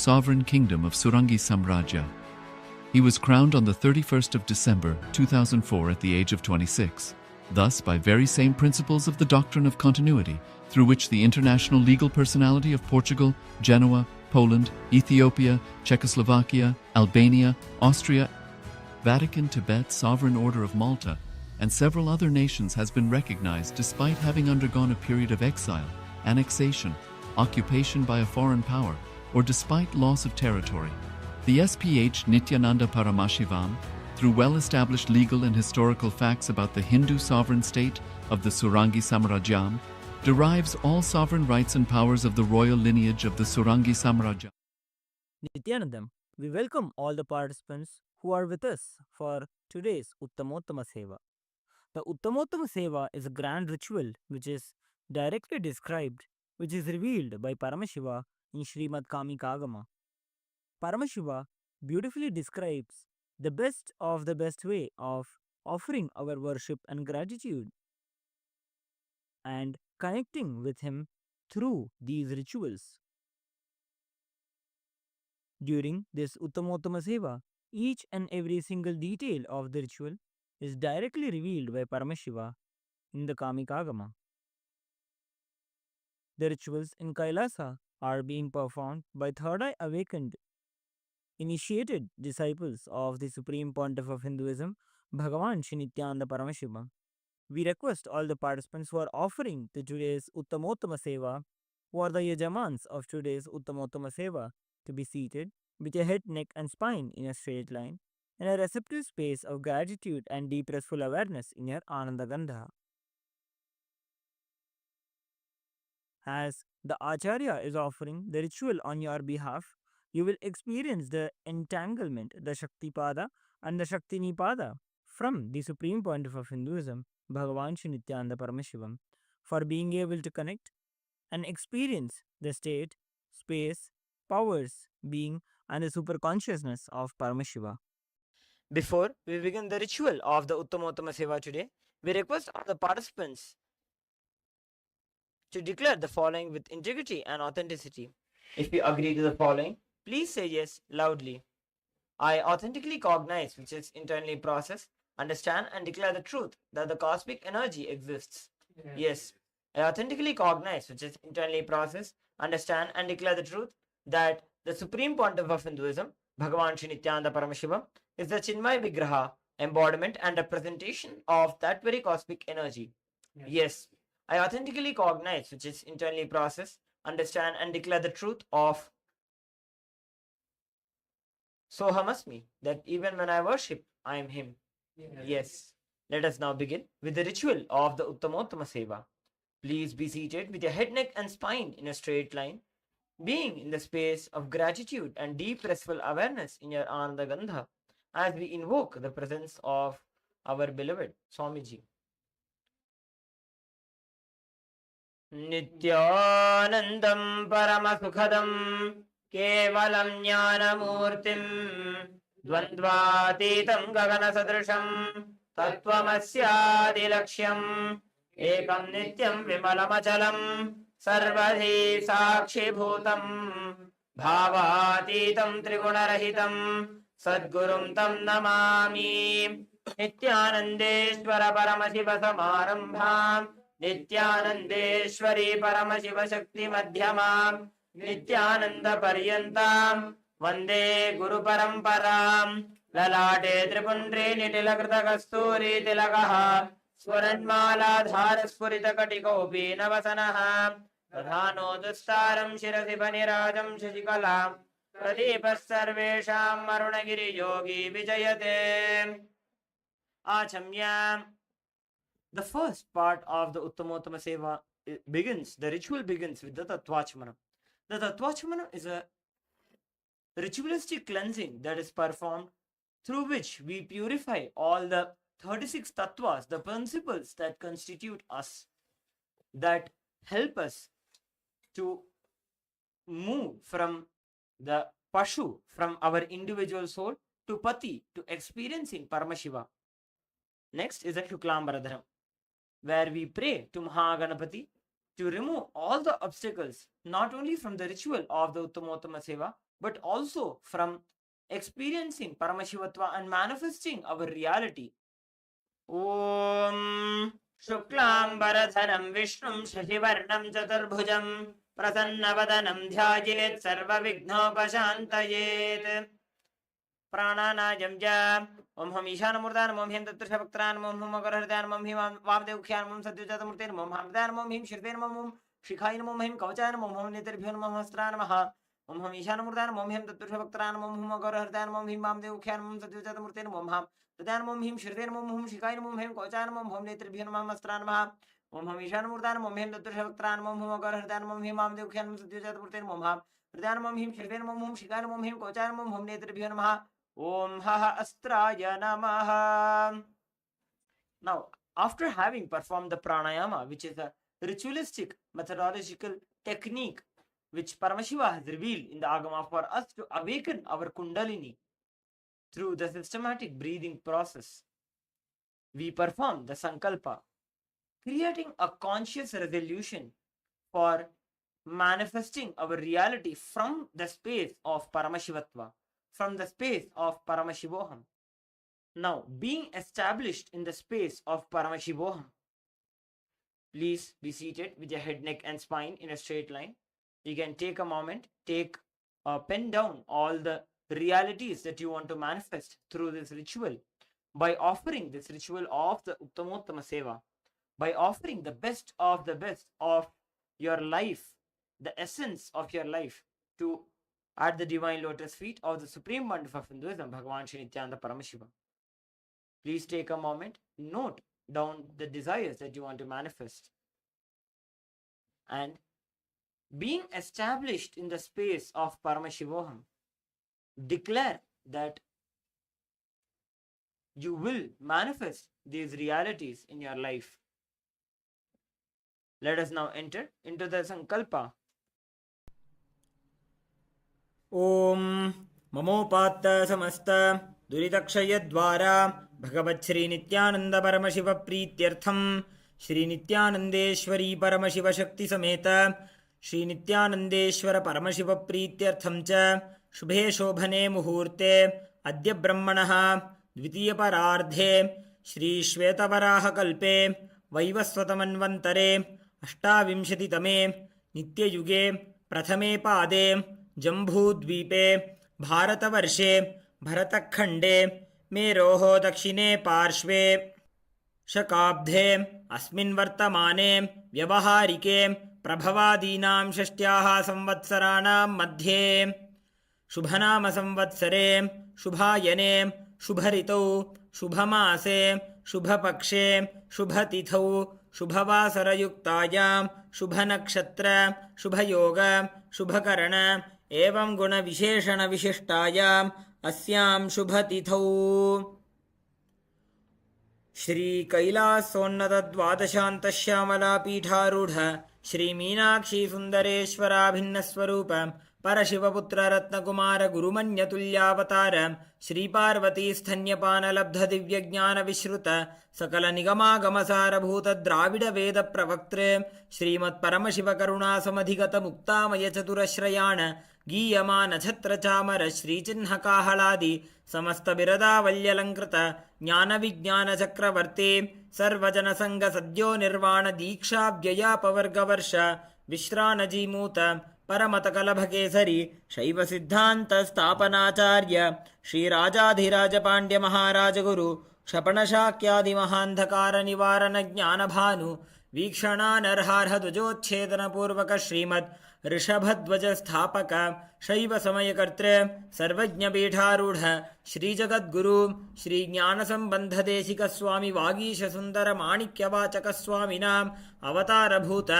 sovereign kingdom of Surangi Samrajya. He was crowned on the 31st of December 2004 at the age of 26. Thus, by very same principles of the doctrine of continuity, through which the international legal personality of Portugal, Genoa, Poland, Ethiopia, Czechoslovakia, Albania, Austria, Vatican, Tibet, Sovereign Order of Malta, and several other nations has been recognized despite having undergone a period of exile, annexation, occupation by a foreign power, or despite loss of territory. The SPH Nithyananda Paramashivam, through well-established legal and historical facts about the Hindu sovereign state of the Surangi Samrajyam, derives all sovereign rights and powers of the royal lineage of the Surangi Samrajya. Nithyanandam, we welcome all the participants who are with us for today's Uttamottama Seva. The Uttamottama Seva is a grand ritual which is directly described, which is revealed by Paramashiva in Srimad Agama. Paramashiva beautifully describes the best of the best way of offering our worship and gratitude and connecting with him through these rituals. During this Uttamottama Seva, each and every single detail of the ritual is directly revealed by Paramashiva in the Agama. The rituals in KAILASA are being performed by third eye awakened, initiated disciples of the Supreme Pontiff of Hinduism, Bhagavan Shri Nithyananda Paramashiva. We request all the participants who are offering to today's Uttamottama Seva, who are the Yajamans of today's Uttamottama Seva, to be seated with your head, neck, and spine in a straight line, in a receptive space of gratitude and deep restful awareness in your Ananda Gandha. As the Acharya is offering the ritual on your behalf, you will experience the entanglement, the Shaktipada and the Shaktinipada from the Supreme Pontiff of Hinduism, Bhagavan Shri Nithyananda Paramashivam, for being able to connect and experience the state, space, powers, being, and the superconsciousness of Paramashiva. Before we begin the ritual of the Uttamottama Seva today, we request all the participants to declare the following with integrity and authenticity. If you agree to the following, please say yes loudly. I authentically cognize, which is internally processed, understand and declare the truth that the cosmic energy exists. Yes. I authentically cognize, which is internally processed, understand and declare the truth that the Supreme Pontiff of Hinduism, Bhagavan Shri Nithyananda Paramashiva, is the Chinmay Vigraha, embodiment and representation of that very cosmic energy. Yes. I authentically cognize, which is internally processed, understand and declare the truth of Sohamasmi, that even when I worship, I am him. Yes. Let us now begin with the ritual of the Uttamottama Seva. Please be seated with your head, neck and spine in a straight line, being in the space of gratitude and deep restful awareness in your Ananda Gandha, as we invoke the presence of our beloved Swamiji. Nithyanandam Paramasukhadam Kevalam Jnanamurtim Dvandvatitam Gaganasadrisham Tattvamasyadilaksham Ekam Nityam Vimalamachalam Sarvadhi Sakshibhutam Bhavatitam Trigunarahitam Sadgurum Tam Namami Nithyanandeshwara Paramashiva Samarambham Nithyanandeshwari Paramashiva Shakti Madhyamam Nithyananda Paryantam Vande Guru Paramparam Lalate Tripundri Nitilakrita Kasturi Tilakaha Swaranmala Dhara Spurita Katikopi Navasanaha Pradhano Dustaram Shirasi Panirajam Shashikalam Pradipas Sarvesham Marunagiri Yogi Vijayate Achamyam. The first part of the Uttamottama Seva begins, the ritual begins with the Tattvachmana. The Tattvachmana is a ritualistic cleansing that is performed through which we purify all the 36 tattvas, the principles that constitute us, that help us to move from the Pashu, from our individual soul, to Pati, to experiencing Paramashiva. Next is a Shuklambaradharam, where we pray to Mahaganapati to remove all the obstacles, not only from the ritual of the Uttamottama Seva, but also from experiencing Paramashivatva and manifesting our reality. Om Shuklambaradhanam Vishnum Shashivarnam Chaturbhujam Prasanavadanam Dhyajit Sarvavighnopashantayet. Prananayam ja Om Ham Ishanamurdanam Om Him Tattrashapakranam Om Hum Makarhardanam Om Him Vamdevukhyanam Om Satyajatamutirnam Om Hamdanam Om Him Shirdenam Om Shikhayanam Om Him Kavachayanam Om Hum Nitirbhyonam Om Hastranamaha Om Ham Ishanamurdanam Om Him Tattrashapakranam Om Hum Makarhardanam Om Him Vamdevukhyanam Om Satyajatamutirnam Om Ham Tadanam Om Him Shirdenam Om Hum Shikhayanam Om Him Kavachayanam Om Hum Nitirbhyonam Om Hastranamaha Om Ham Ishanamurdanam Om Him Tattrashapakranam Om Hum Makarhardanam Om Him Vamdevukhyanam Om Satyajatamutirnam Om Ham Tadanam Om Him Shirdenam Om Hum Shikhayanam Om Him Kavachayanam Om Hum Nitirbhyonam Om Haha Astraya Namaha. Now, after having performed the pranayama, which is a ritualistic methodological technique which Paramashiva has revealed in the Agama for us to awaken our Kundalini through the systematic breathing process, we perform the Sankalpa, creating a conscious resolution for manifesting our reality from the space of Paramashivatva, from the space of Paramashivoham. Now, being established in the space of Paramashivoham, please be seated with your head, neck and spine in a straight line. You can take a moment, pen down all the realities that you want to manifest through this ritual by offering this ritual of the Uttamottama Seva, by offering the best of your life, the essence of your life to at the divine lotus feet of the supreme pontiff of Hinduism, Bhagavan Shri Nithyananda Paramashiva. Please take a moment, note down the desires that you want to manifest. And being established in the space of Paramashivoham, declare that you will manifest these realities in your life. Let us now enter into the Sankalpa. Om Mamopatta Samasta Duritакshayadvara Bhagavat Shri Nithyananda Paramashiva Prityartham Shri Nithyanandeshwari Paramashiva Shakti Sameta Shri Nithyanandeshwara Paramashiva Prityartham cha Shubhe Shobhane Muhurte Adya Brahmanaha Dvitiya Parardhe Shri Shvetavaraha Kalpe Vaivasvatamanvantare Ashtavimshatitame Nitya Yuge Prathame Pade जम्बूद्वीपे भारतवर्षे भरतखण्डे मेरोः दक्षिणे पार्श्वे शकाब्धे अस्मिन् वर्तमाने व्यवहारिके प्रभवादीनां षष्ट्याः संवत्सराणां मध्ये शुभनाम संवत्सरे शुभायने शुभऋतौ शुभमासे शुभपक्षे शुभतिथौ शुभवासरयुक्तायां शुभनक्षत्र शुभयोग शुभकरण एवं गुणविशेषणविशिष्टायाम् अस्यां शुभतिथौ श्री कैलासोन्नतद्वादशान्तश्यामलापीठारूढ श्री मीनाक्षी सुन्दरेश्वराभिन्नस्वरूप परशिवपुत्ररत्नकुमार गुरुमन्यतुल्यावतार श्रीपार्वतीस्थन्यपानलब्धदिव्यज्ञानविश्रुत सकलनिगमागमसारभूतद्राविडवेदप्रवक्तृ श्रीमत्परमशिवकरुणासमधिगतमुक्तामयचतुरश्रयाण गीयमानछत्रचामर श्रीचिह्नकाहलादि समस्तबिरदावल्यलङ्कृत ज्ञानविज्ञानचक्रवर्ती सर्वजनसङ्गसद्यो निर्वाणदीक्षाव्ययापवर्गवर्ष विश्रानजीमूत परमतकलभकेसरी शैवसिद्धान्तस्थापनाचार्य श्रीराजाधिराजपाण्ड्यमहाराजगुरु क्षपणशाक्यादिमहान्धकारनिवारणज्ञानभानु वीक्षणानर्हार्हध्वजोच्छेदनपूर्वक श्रीमद् ऋषभध्वजस्थापक शैवसमयकर्तृ सर्वज्ञपीठारूढ श्रीजगद्गुरु श्रीज्ञानसम्बन्धदेशिकस्वामि वागीशसुन्दरमाणिक्यवाचकस्वामिनाम् अवतारभूत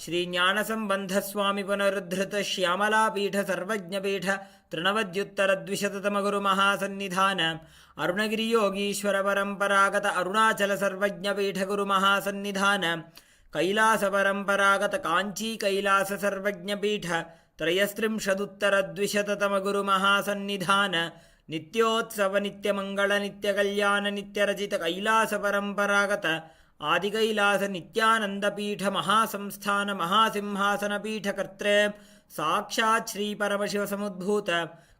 श्रीज्ञानसम्बन्धस्वामि पुनरुद्धृत श्यामलापीठ सर्वज्ञपीठ तृणवद्युत्तरद्विशततमगुरुमहासन्निधान अरुणगिरियोगीश्वरपरम्परागत अरुणाचल सर्वज्ञपीठगुरुमहासन्निधान कैलासपरम्परागत काञ्ची कैलास सर्वज्ञपीठ त्रयस्त्रिंशदुत्तरद्विशततमगुरुमहासन्निधान नित्योत्सव नित्यमङ्गल नित्यकल्याण नित्यरचित कैलासपरम्परागत आदिकैलास नित्यानन्दपीठ महासंस्थान महासिंहासनपीठकर्तृ साक्षात् श्री परमशिव समुद्भूत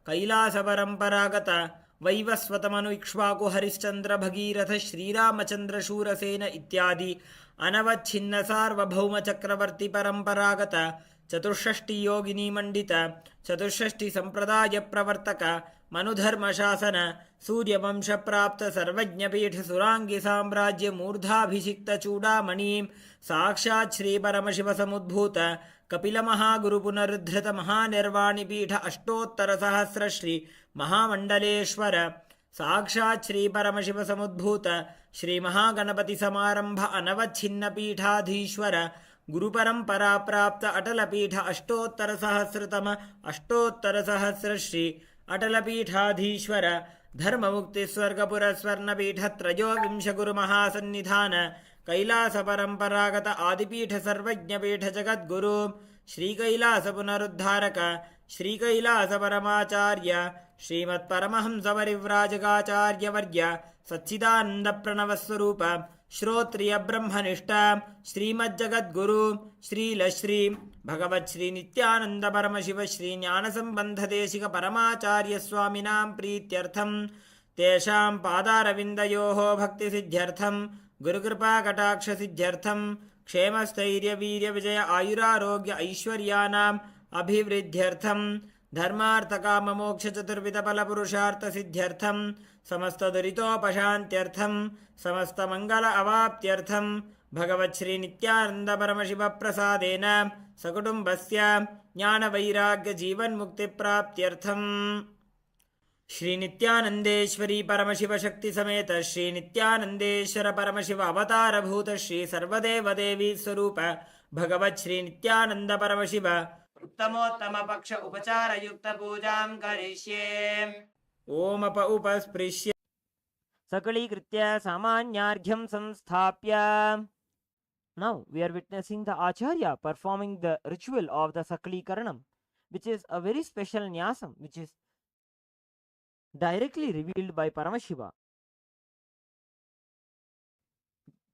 कैलास परंपरागत वैवस्वतमनु इक्ष्वाकु हरिश्चंद्र भगीरथ श्रीरामचंद्र शूरसेन इत्यादि अनवच्छिन्न सार्वभौम चक्रवर्ती परंपरागत चतुष्षष्टि योगिनी मंडित चतुष्षष्टि संप्रदाय प्रवर्तक मनुधर्म शासन सूर्यवंश प्राप्त सर्वज्ञपीठ सुरांगी साम्राज्य मूर्धाभिषिक्त चूड़ामणि साक्षात् श्री परमशिव समुद्भूत कपिल महागुरु पुनरुद्धृत महानिर्वाणि पीठ अष्टोत्तर सहस्र श्री महामंडलेश्वर साक्षात् श्री परमशिव समुद्भूत श्री महागणपति समारंभ अनवच्छिन्न पीठाधीश्वर गुरुपरंपरा प्राप्त अटल पीठ अष्टोत्तर सहस्र श्री अटल पीठाधीश्वर धर्म मुक्ति स्वर्गपुर स्वर्ण पीठ त्रयोविंश गुरु महासन्निधान कैलास परंपरागत आदिपीठ सर्वज्ञ पीठ जगद्गुरु श्री कैलास पुनरुद्धारक श्री कैलास परमाचार्य श्रीमत् परमहंस परिव्राजकाचार्य वर्य सच्चिदानंद प्रणव स्वरूप श्रोत्रिय ब्रह्मनिष्ठ श्रीमज्जगद्गुरु श्रीलश्री भगवत् श्री नित्यानंद परमशिव श्री ज्ञान संबंध देशिक परमाचार्य स्वामिनां प्रीत्यर्थं तेषां पादारविन्दयोः भक्ति सिद्ध्यर्थं गुरुकृपा कटाक्ष सिद्ध्यर्थं क्षेमस्थैर्य वीर्य विजय आयुरारोग्य ऐश्वर्यानाम् अभिवृद्ध्यर्थं धर्मार्थ काम मोक्ष चतुर्विध फल पुरुषार्थ सिद्ध्यर्थं समस्त दुरितोपशान्त्यर्थं समस्त मंगल अवाप्त्यर्थं भगवत् श्री नित्यानंद परमशिव प्रसादेन सकुटुम्बस्य ज्ञान वैराग्य जीवन मुक्ति प्राप्त्यर्थं श्री नित्यानंदेश्वरी परमशिव शक्ति समेत श्री नित्यानंदेश्वर परमशिव अवतार भूत श्री सर्वदेव देवी स्वरूप भगवत् श्री नित्यानंद परमशिव उत्तमोत्तम पक्ष उपचार युक्त पूजां करिष्ये। ओम उपस्पृश्य सकलीकृत्य सामान्यार्घ्यं संस्थाप्य. Now we are witnessing the Acharya performing the ritual of the Sakalikaranam, which is a very special nyasam, which is directly revealed by Paramashiva.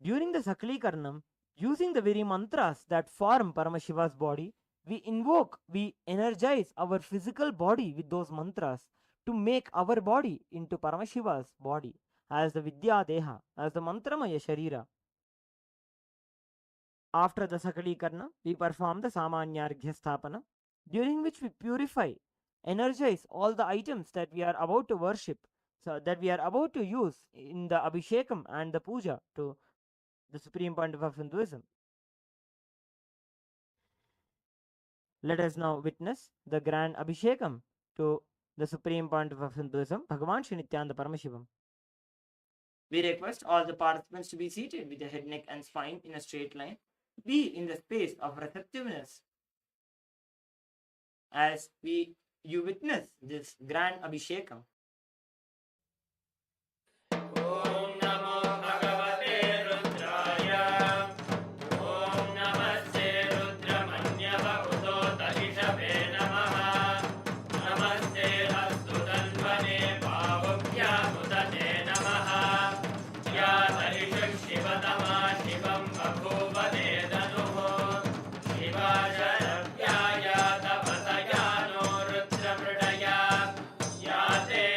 During the Sakalikaranam, using the very mantras that form Paramashiva's body, we invoke, we energize our physical body with those mantras to make our body into Paramashiva's body as the Vidya Deha, as the Mantramaya Sharira. After the Sakalikarna, we perform the Samanyarghya Sthapana, during which we purify, energize all the items that we are about to worship, so that we are about to use in the Abhishekam and the Puja to the Supreme Pontiff of Hinduism. Let us now witness the grand Abhishekam to the Supreme Pontiff of Hinduism, Bhagavan Shri Nithyananda Paramashivam. We request all the participants to be seated with the head, neck and spine in a straight line. Be in the space of receptiveness as you witness this grand Abhishekam. Yate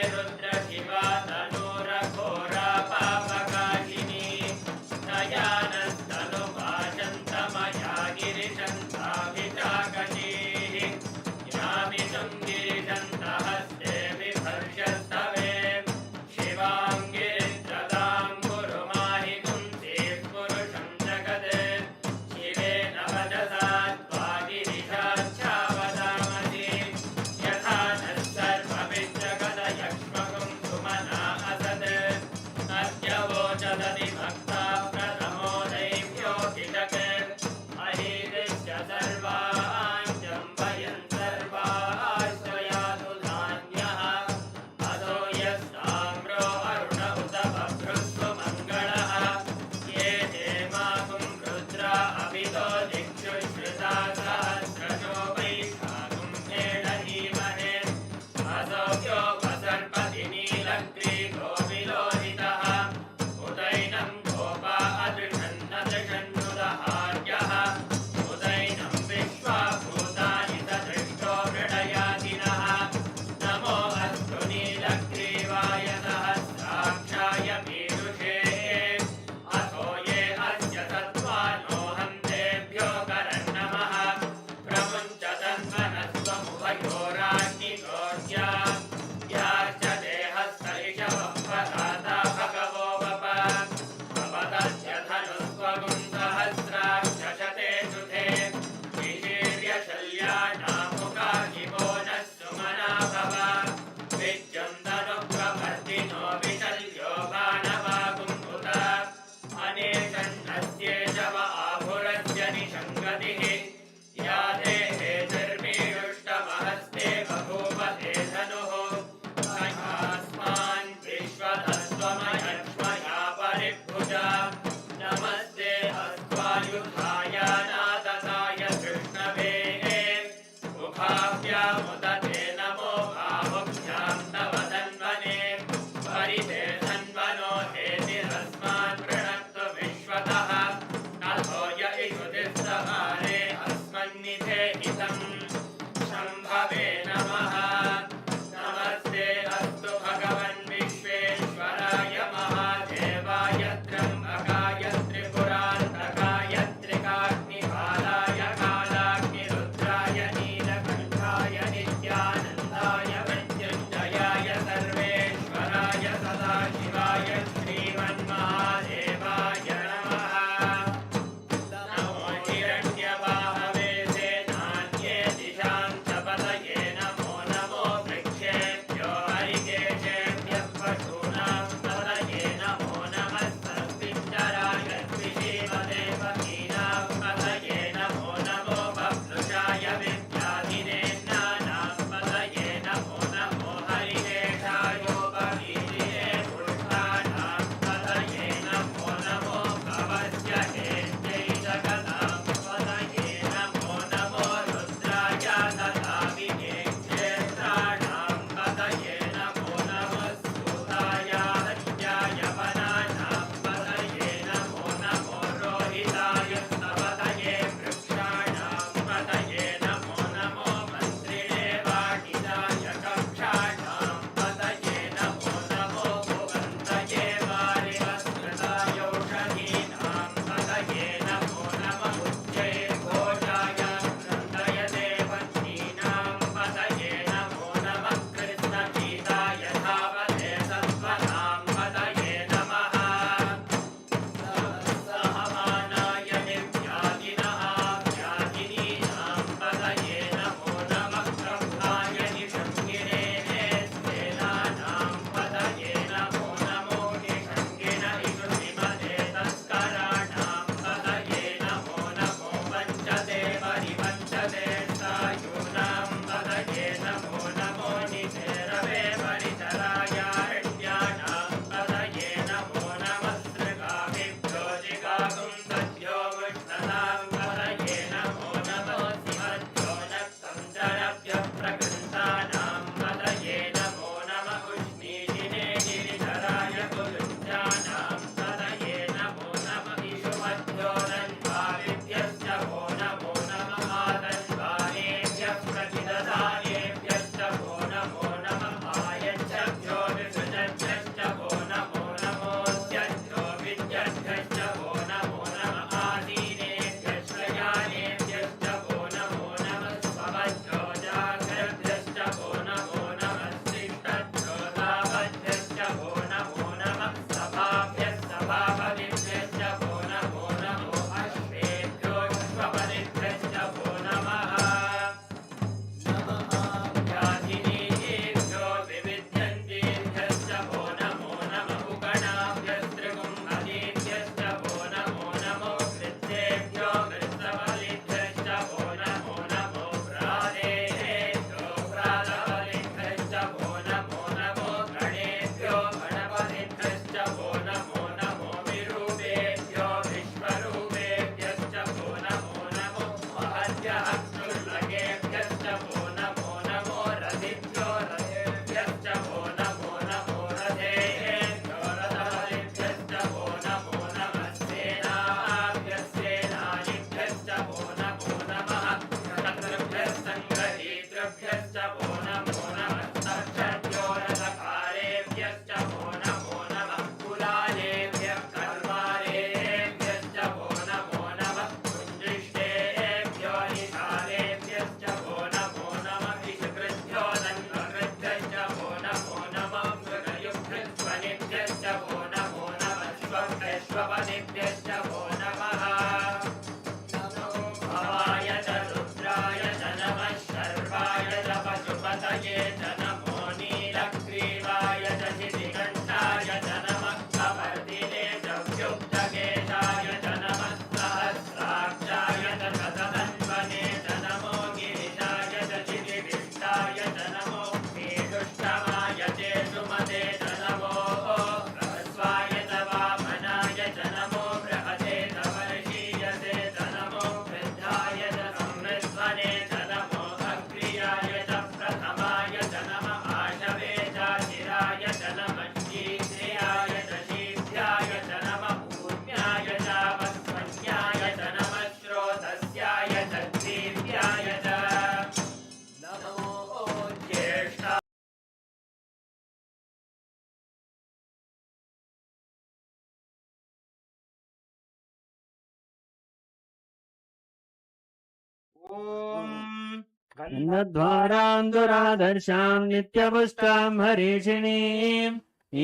गन्धद्वारान्दुरादर्शाम् नित्यपुष्टाम् हरीषिणीम्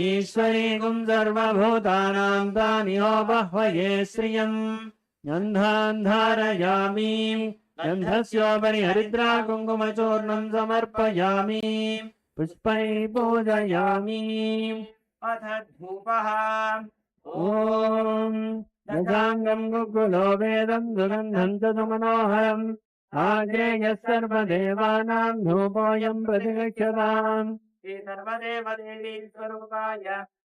ईश्वरीकुम् सर्वभूतानाम् तानिहो बह्वये श्रियम् गन्धान् धारयामि गन्धस्योपरि हरिद्रा कुङ्कुमचूर्णम् समर्पयामि पुष्पैः पूजयामि अथ धूपः ॐ दशाङ्गम् गुग्गुलो वेदम् सुगन्धम् च सुमनोहरम् आग्नेयः सर्वदेवानाम् धूपोऽयम् प्रतिगच्छताम् श्री सर्वदेवदेवी स्वरूपाय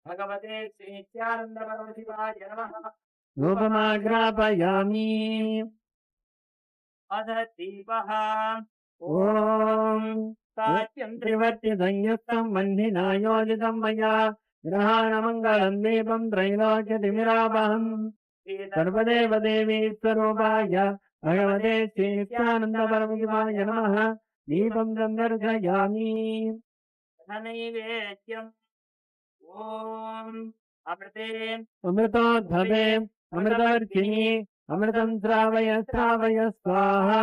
भगवते श्री नित्यानन्दपरमशिवाय नमः धूपमाग्रापयामि अथ दीपः ॐ सात्यम् त्रिवर्तिसंयुक्तम् वह्निना योजितम् मया ग्रहाणमङ्गलम् दीपम् त्रैलोक्यतिमिरापहम् सर्वदेवदेवी स्वरूपाय भगवते श्री नित्यानन्दपरमशिवाय नमः दीपम् सन्दर्शयामि नैवेद्यम् ॐ अमृते अमृतोद्भवे अमृतवर्षिणि अमृतम् श्रावय श्रावय स्वाहा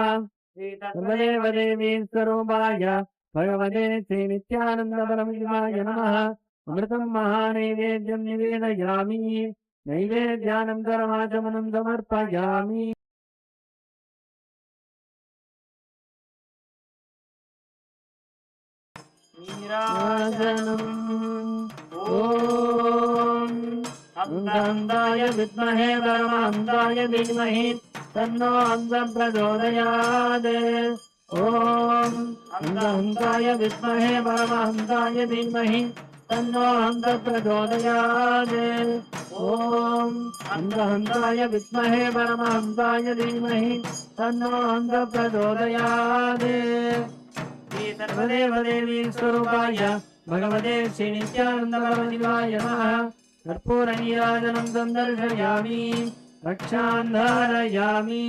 सर्वदेवदेवी स्वरूपाय भगवते श्री नित्यानन्दपरमशिवाय नमः अमृतम् महानैवेद्यम् निवेदयामि नैवेद्यानन्तरमाचमनम् समर्पयामि नीराजनम् ॐ अन्धाय विद्महे परमहंसाय धीमहि तन्नो अन्धः प्रचोदयात् ॐ अन्धाय विद्महे परमहंसाय धीमहि तन्नो अन्धः प्रचोदयात् ॐ अन्धाय विद्महे परमहंसाय धीमहि तन्नो अन्धः प्रचोदयात् सर्वदेवदेवी स्वरूपाय भगवते श्री नित्यानन्दपरमशिवाय नमः कर्पूरनीराजनम् सन्दर्शयामि रक्षान् धारयामि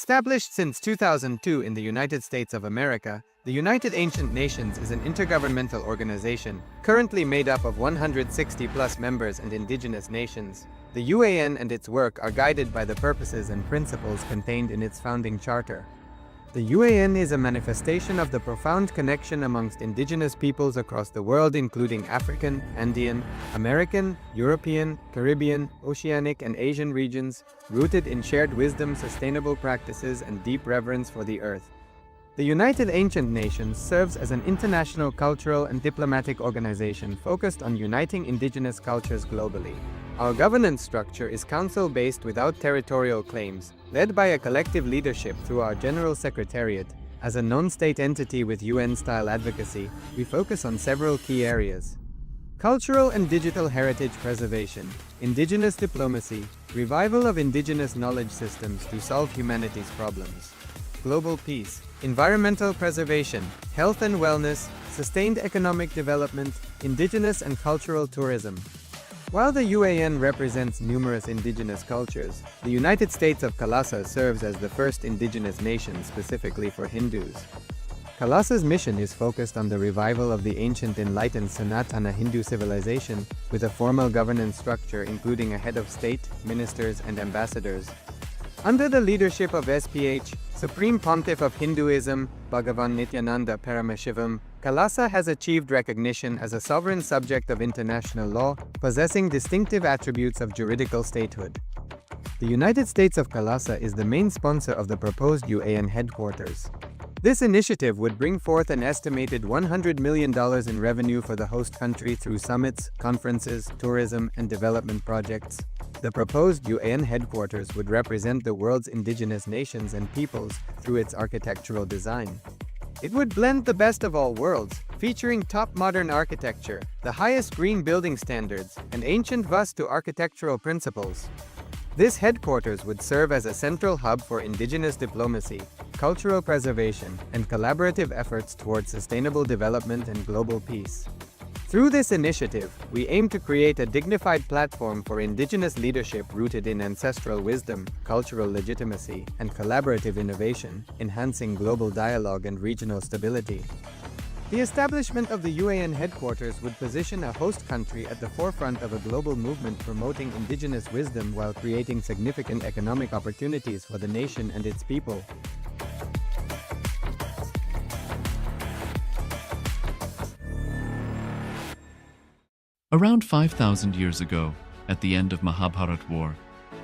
Established since 2002 in the United States of America, the United Ancient Nations is an intergovernmental organization, currently made up of 160+ members and indigenous nations. The UAN and its work are guided by the purposes and principles contained in its founding charter. The UAN is a manifestation of the profound connection amongst indigenous peoples across the world, including African, Andean, American, European, Caribbean, Oceanic, and Asian regions, rooted in shared wisdom, sustainable practices, and deep reverence for the earth. The United Ancient Nations serves as an international cultural and diplomatic organization focused on uniting indigenous cultures globally. Our governance structure is council-based without territorial claims, led by a collective leadership through our General Secretariat. As a non-state entity with UN-style advocacy, we focus on several key areas: cultural and digital heritage preservation, indigenous diplomacy, revival of indigenous knowledge systems to solve humanity's problems, global peace, environmental preservation, health and wellness, sustained economic development, indigenous and cultural tourism. While the UAN represents numerous indigenous cultures, the United States of KAILASA serves as the first indigenous nation specifically for Hindus. KAILASA's mission is focused on the revival of the ancient enlightened Sanatana Hindu civilization, with a formal governance structure including a head of state, ministers, and ambassadors. Under the leadership of SPH, Supreme Pontiff of Hinduism, Bhagavan Nithyananda Paramashivam, KAILASA has achieved recognition as a sovereign subject of international law, possessing distinctive attributes of juridical statehood. The United States of KAILASA is the main sponsor of the proposed UAN headquarters. This initiative would bring forth an estimated $100 million in revenue for the host country through summits, conferences, tourism, and development projects. The proposed UAN headquarters would represent the world's indigenous nations and peoples through its architectural design. It would blend the best of all worlds, featuring top modern architecture, the highest green building standards, and ancient Vastu architectural principles. This headquarters would serve as a central hub for indigenous diplomacy, cultural preservation, and collaborative efforts towards sustainable development and global peace. Through this initiative, we aim to create a dignified platform for indigenous leadership rooted in ancestral wisdom, cultural legitimacy, and collaborative innovation, enhancing global dialogue and regional stability. The establishment of the UAN headquarters would position a host country at the forefront of a global movement promoting indigenous wisdom while creating significant economic opportunities for the nation and its people. Around 5,000 years ago, at the end of Mahabharat War,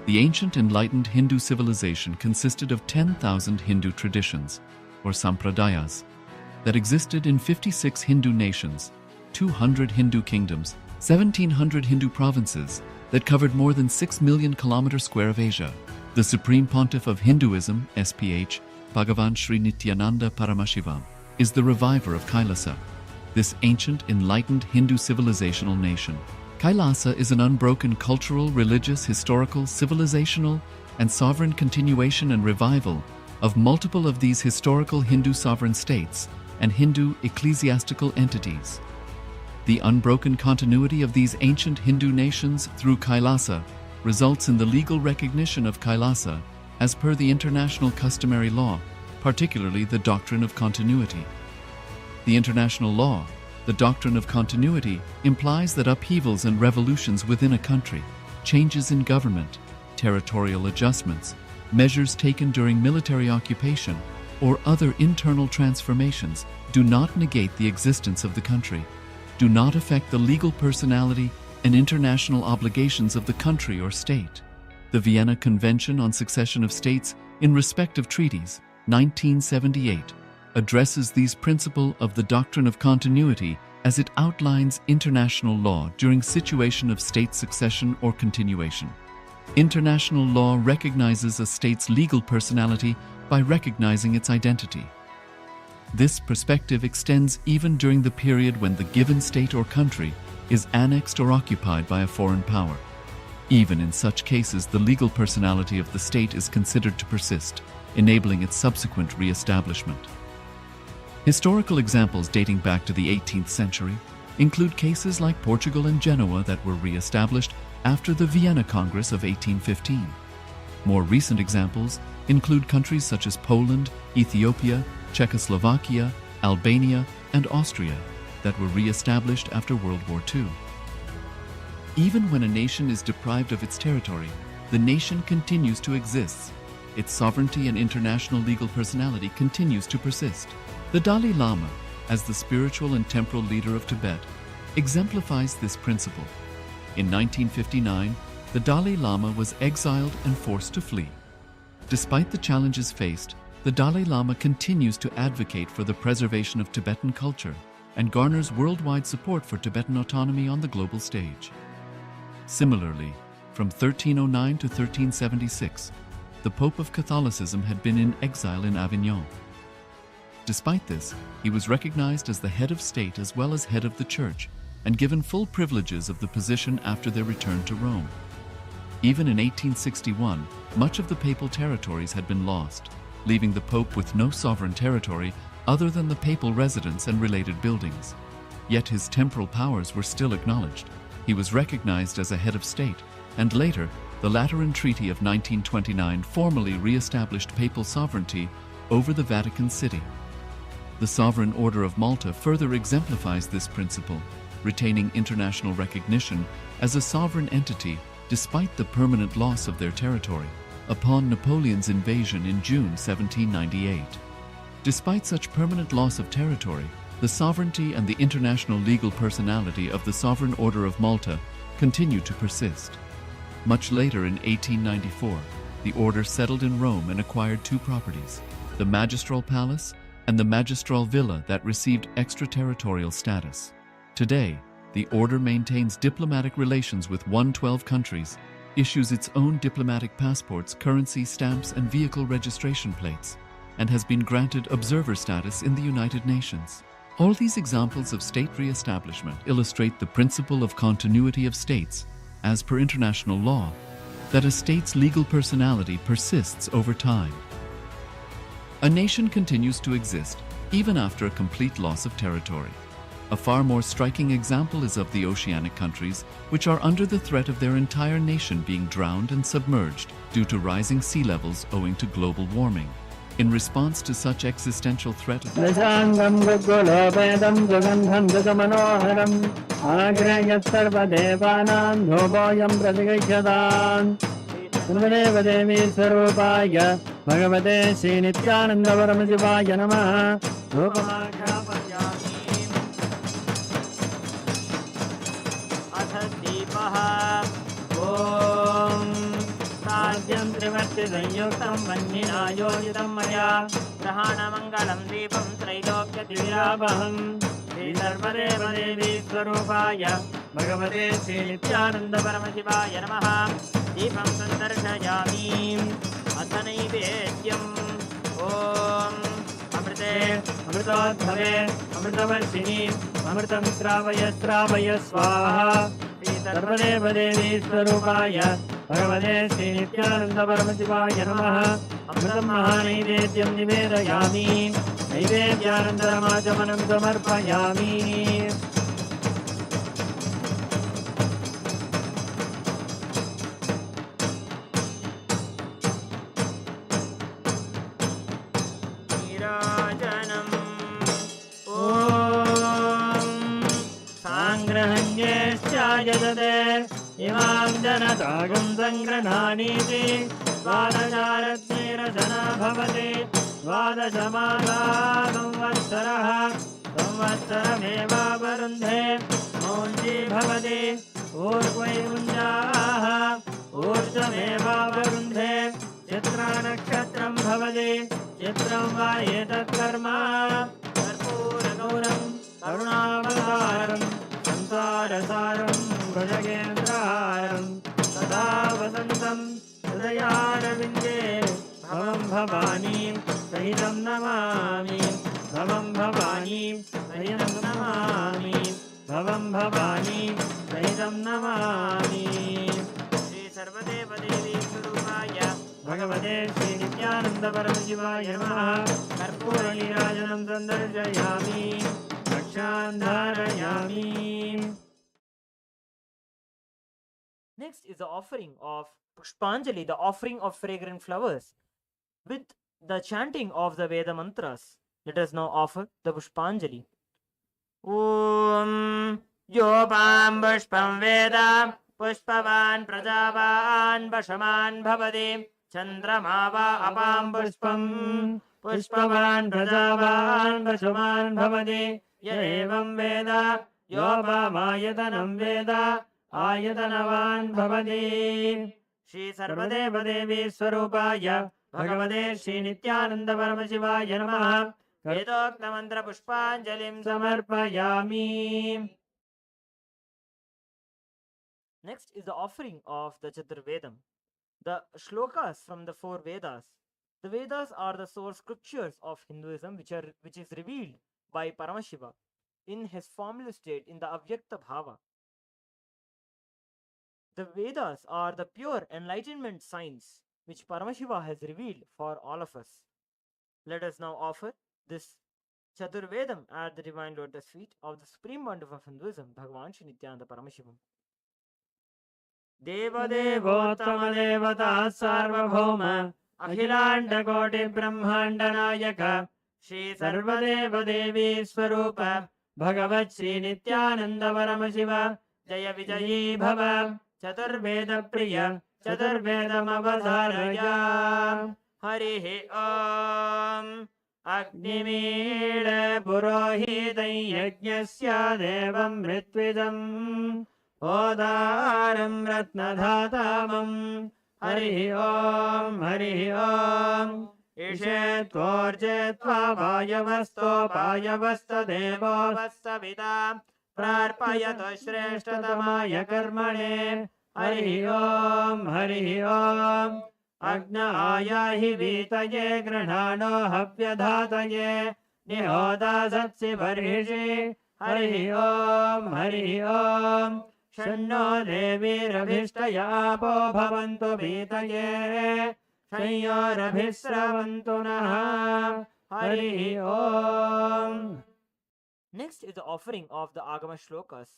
the ancient enlightened Hindu civilization consisted of 10,000 Hindu traditions, or sampradayas, that existed in 56 Hindu nations, 200 Hindu kingdoms, 1,700 Hindu provinces that covered more than 6 million kilometers square of Asia. The Supreme Pontiff of Hinduism, SPH, Bhagavan Sri Nithyananda Paramashivam, is the reviver of KAILASA, this ancient, enlightened Hindu civilizational nation. KAILASA is an unbroken cultural, religious, historical, civilizational, and sovereign continuation and revival of multiple of these historical Hindu sovereign states and Hindu ecclesiastical entities. The unbroken continuity of these ancient Hindu nations through KAILASA results in the legal recognition of KAILASA as per the international customary law, particularly the doctrine of continuity. The international law, the doctrine of continuity, implies that upheavals and revolutions within a country, changes in government, territorial adjustments, measures taken during military occupation, or other internal transformations do not negate the existence of the country, do not affect the legal personality and international obligations of the country or state. The Vienna Convention on Succession of States in respect of treaties, 1978, addresses these principles of the doctrine of continuity as it outlines international law during situation of state succession or continuation. International law recognizes a state's legal personality by recognizing its identity. This perspective extends even during the period when the given state or country is annexed or occupied by a foreign power. Even in such cases, the legal personality of the state is considered to persist, enabling its subsequent re-establishment. Historical examples dating back to the 18th century include cases like Portugal and Genoa that were re-established after the Vienna Congress of 1815. More recent examples include countries such as Poland, Ethiopia, Czechoslovakia, Albania, and Austria that were re-established after World War II. Even when a nation is deprived of its territory, the nation continues to exist. Its sovereignty and international legal personality continues to persist. The Dalai Lama, as the spiritual and temporal leader of Tibet, exemplifies this principle. In 1959, the Dalai Lama was exiled and forced to flee. Despite the challenges faced, the Dalai Lama continues to advocate for the preservation of Tibetan culture and garners worldwide support for Tibetan autonomy on the global stage. Similarly, from 1309 to 1376, the Pope of Catholicism had been in exile in Avignon. Despite this, he was recognized as the head of state as well as head of the church and given full privileges of the position after their return to Rome. Even in 1861, much of the papal territories had been lost, leaving the Pope with no sovereign territory other than the papal residence and related buildings. Yet his temporal powers were still acknowledged. He was recognized as a head of state, and later, the Lateran Treaty of 1929 formally re-established papal sovereignty over the Vatican City. The Sovereign Order of Malta further exemplifies this principle, retaining international recognition as a sovereign entity despite the permanent loss of their territory upon Napoleon's invasion in June 1798. Despite such permanent loss of territory, the sovereignty and the international legal personality of the Sovereign Order of Malta continue to persist. Much later in 1894, the order settled in Rome and acquired two properties, the Magistral Palace and the Magistral Villa that received extraterritorial status. Today, the order maintains diplomatic relations with 112 countries, issues its own diplomatic passports, currency stamps, and vehicle registration plates, and has been granted observer status in the United Nations. All these examples of state re-establishment illustrate the principle of continuity of states, as per international law, that a state's legal personality persists over time. A nation continues to exist even after a complete loss of territory. A far more striking example is of the oceanic countries, which are under the threat of their entire nation being drowned and submerged due to rising sea levels owing to global warming. In response to such existential threat, Dashangam Gugulopedam Jagandham Jagamanoharam Agrayat Sarvadevanam Dhoboyam Pratigayyadan Sarvadeva Devi Sarvapaya Bhagavate Sri Nithyananda Paramajivaya Namaha Rupamakhyaparyami Atha Deepaha Om Sadyam Trivarti Sanyuktam Vannina Yojitam Maya Grahana Mangalam Deepam Trailokya Divyabham Sri Sarvadeva Devi Swarupaya Bhagavate Sri Nithyananda Paramashivaya Namaha Deepam Sandarshayami Atha Naivedyam Om Amrite Amritodbhave Amritavarshini Amritam Sravaya Sravaya Swaha Sri Sarvadeva Devi Swarupaya Bhagavate Sri Nithyananda Paramashivaya Namaha Amritam Mahanaivedyam Nivedayami Naivedyanandaramacchamanam Samarpayami Nirajanam Om Sangrahanyescha Yadade Imam Janatagam Sangrananiti Svadajaratnirasana Bhavati Svadashamala Samvatsaraha Samvatsarameva Varundhe Monji Bhavati Urvaimunjaha Urjameva Varundhe Chitra Nakshatram Bhavati Chitram Vayetat Karma Karpuragauram Karunavadaram Sansarasaram Bhajagendraharam Sada Vasantam Hridayarvinde Bhavam Bhavani Sahitam Namami Bhavam Bhavani Sahitam Namami Bhavam Bhavani Sahitam Namami Sri Sarvadeva Devi Swarupaya Bhagavate Sri Nithyananda Paramashivaya Namaha Karpura Nirajanam Sandarshayami Rakshandharayami. Next is the offering of Pushpanjali, the offering of fragrant flowers. with the chanting of the Veda mantras. Let us now offer the Pushpanjali. Om Yopam Pushpam Veda Pushpavan Prajavan Vashaman Bhavati Chandrama va Apam Pushpam Pushpavan Prajavan Vashaman Bhavati Ya evam Veda Yopamayatanam Veda Ayatanavan Bhavati Shri Sarvadeva Devi Swarupaya Bhagavate Shri Nithyananda Paramashivaya Namaha Vedokta Mantra Pushpanjalim Samarpayami. Next is the offering of the Chaturvedam, the shlokas from the 4 Vedas. The Vedas are the source scriptures of Hinduism which is revealed by Paramashiva in his formless state in the Avyakta Bhava. The Vedas are the pure enlightenment signs which Paramashiva has revealed for all of us. Let us now offer this Chaturvedam at the divine lotus feet of the Supreme Pontiff of Hinduism, Bhagavan Shri Nithyananda Paramashivam. Deva Devottama Devata Sarvabhauma Akhilanda Koti Brahmanda Nayaka Shri Sarvadeva Devi Swarupa Bhagavat Shri Nithyananda Paramashiva Jaya Vijayi Bhava Chaturveda Priya Chaturvedam Avadharaya. Harihi Om Agnimeed Purohitam Yajnasya Devam Ritvidam Odaram Ratnadhatamam. Harihi Om Harihi Om Ishetvorjetva Vayavasto Vayavasta Devo Vastavita Prarpayato Shreshtatamaya Karmane. Harihi Om Harihi Om Agnaaya Vitaye Granano Havyadhataye Nihoda Satsi Varhishi. Harihi Om Harihi Om Shanno Devi Rabhishtaya Apo Bhavantu Vitaye Shayyorabhisravantu Naha. Harihi Om. Next is the offering of the Agama shlokas.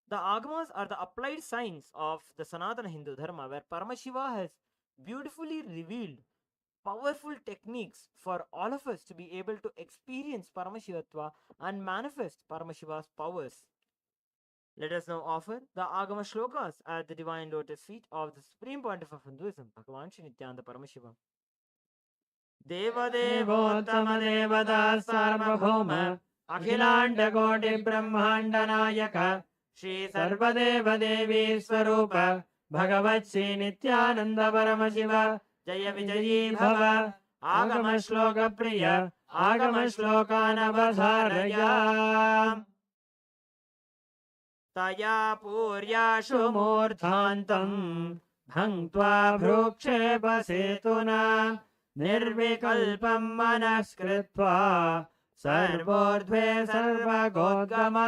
The Agamas are the applied signs of the Sanatana Hindu Dharma, where Paramashiva has beautifully revealed powerful techniques for all of us to be able to experience Paramashivatva and manifest Paramashiva's powers. Let us now offer the Agama shlokas at the divine lotus feet of the Supreme Pontiff of Hinduism, Bhagavan Shri Nithyananda Paramashiva. Deva Devottama Devata Sarvabhauma Akhilanda Koti Brahmanda Nayaka Shri Sarvadeva Devi Swarupa Bhagavat Shri Nithyananda Paramashiva Jaya Vijayi Bhava Agama Shloka Priya Agama Shlokanavadharaya. Taya Puryashu Murdhantam Bhangtva Bhrukshepa Setuna Nirvikalpam Manaskritva Sarvodve Sarvagodgama.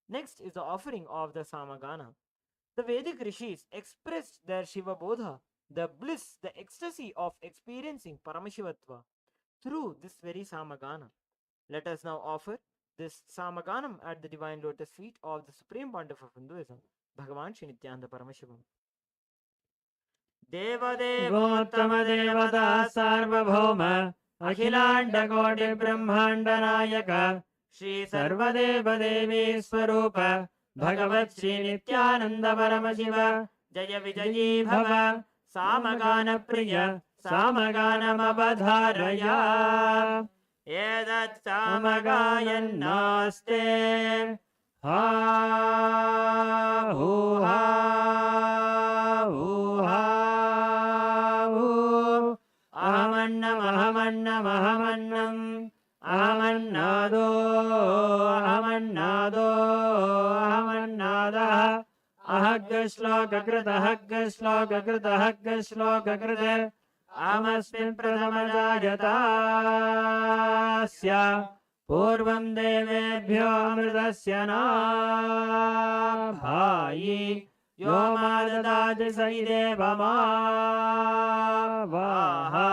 Next is the offering of the Samagana. The Vedic rishis expressed their Shiva Bodha, the bliss, the ecstasy of experiencing Paramashivatva through this very Samagana. Let us now offer this Samaganam at the divine lotus feet of the Supreme Pontiff of Hinduism, Bhagavan Shri Nithyananda Paramashivam. Deva Devottama Devata Sarvabhauma Akhilanda Koti Brahmanda Nayaka Shri Sarvadeva Devi Swarupa Bhagavat Shri Nithyananda Paramashiva Jaya Vijayi Bhava Samagana Priya Samaganam Avadharaya. Edat Samagayannaste Ha Hu Ha Hu Ha Hu Ahamannam Ahamannam Ahamannam Ahamannado Ahamannado Ahamannada Ahagga Shloka Krita Hagga Shloka Krita Hagga Shloka Krita Amasmin Pradhamajayata Purvam Devebhyo Amritasya na Bhayi Yomadadati Saidevama Vaha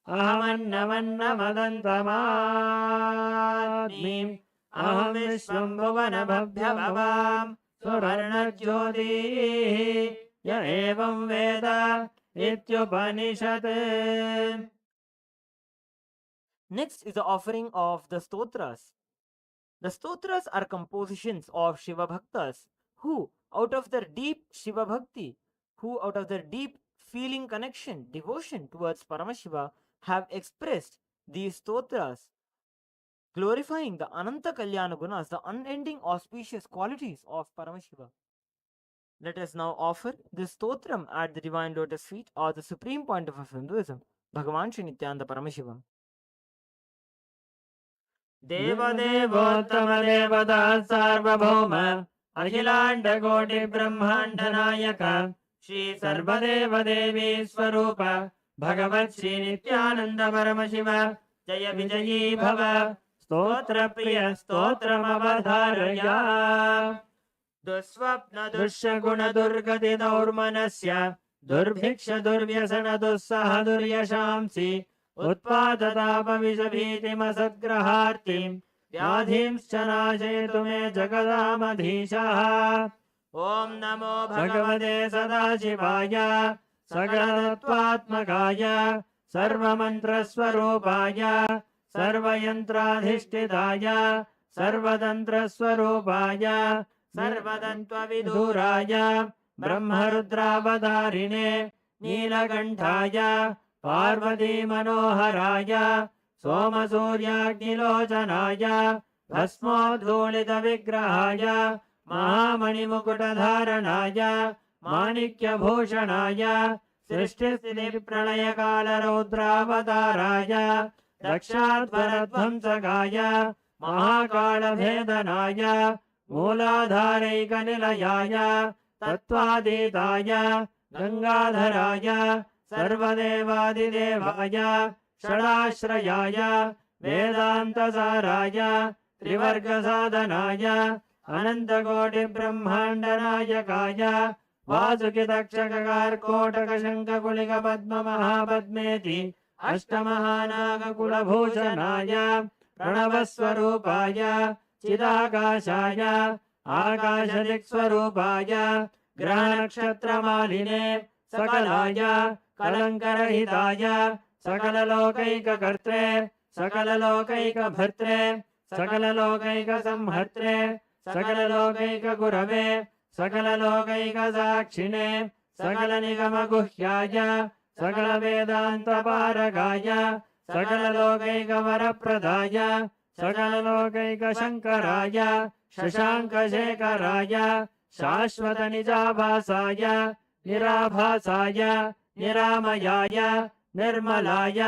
Ahamannamannamadantamadnim Aham Vishwam Bhuvanabhabhyavavam Suvarnajyoti Ya evam Veda Ityupanishad. Next is the offering of the stotras. The stotras are compositions of Shiva Bhaktas who, out of their deep Shiva Bhakti, who out of their deep feeling connection, devotion towards Paramashiva, have expressed these stotras, glorifying the Ananta Kalyana Gunas, the unending auspicious qualities of Paramashiva. Let us now offer this stotram at the divine lotus feet or the supreme point of Hinduism, Bhagavan Shri Nithyananda Paramashivam. देवदेवोत्तम देवता सार्वभौम अखिलांड कोटि ब्रह्मांड नायक श्री सर्वदेव देवी स्वरूप भगवत् श्री नित्यानंद परम शिव जय विजयी भव स्तोत्र प्रिय स्तोत्रमवधारया दुस्वप्न दुष्य गुण दुर्गति दौर्मनस्य दुर्भिक्ष दुर्व्यसन दुस्सह दुर्यशांसि उत्पादतापविषभीतिमसद्ग्रहार्तिं व्याधिंश्च नाशयतु मे जगदामधीशः। ॐ नमो भगवते सदाशिवाय सकलतत्त्वात्मकाय सर्वमन्त्रस्वरूपाय सर्वयन्त्राधिष्ठिताय सर्वतन्त्रस्वरूपाय सर्वतन्त्रविदूराय ब्रह्मरुद्रावतारिणे नीलकण्ठाय पार्वती मनोहराय सोमसूर्याग्निलोचनाय भस्मोद्धूलित विग्रहाय महामणिमुकुटधारणाय माणिक्यभूषणाय सृष्टिस्थितिप्रलयकालरौद्रावताराय दक्षाध्वरध्वंसकाय महाकालभेदनाय मूलाधारैकनिलयाय तत्त्वातीताय गंगाधराय सर्वदेवादिदेवाय षडाश्रयाय वेदान्तसाराय त्रिवर्गसाधनाय अनन्तकोटिब्रह्माण्डनायकाय वासुकितक्षककार्कोटकशङ्खकुलिकपद्ममहापद्मेति अष्टमहानागकुलभूषणाय प्रणवस्वरूपाय चिदाकाशाय आकाशदिक्स्वरूपाय ग्रहनक्षत्रमालिने सकलाय कलङ्करहिताय सकललोकैककर्त्रे सकललोकैकभर्त्रे सकललोकैकसंहर्त्रे सकललोकैकगुरवे सकललोकैकसाक्षिणे सकलनिगमगुह्याय सकलवेदान्तपारगाय सकललोकैकवरप्रदाय सकललोकैकशङ्कराय शशाङ्कशेखराय शाश्वतनिजाभासाय निराभासाय निरामयाय निर्मलाय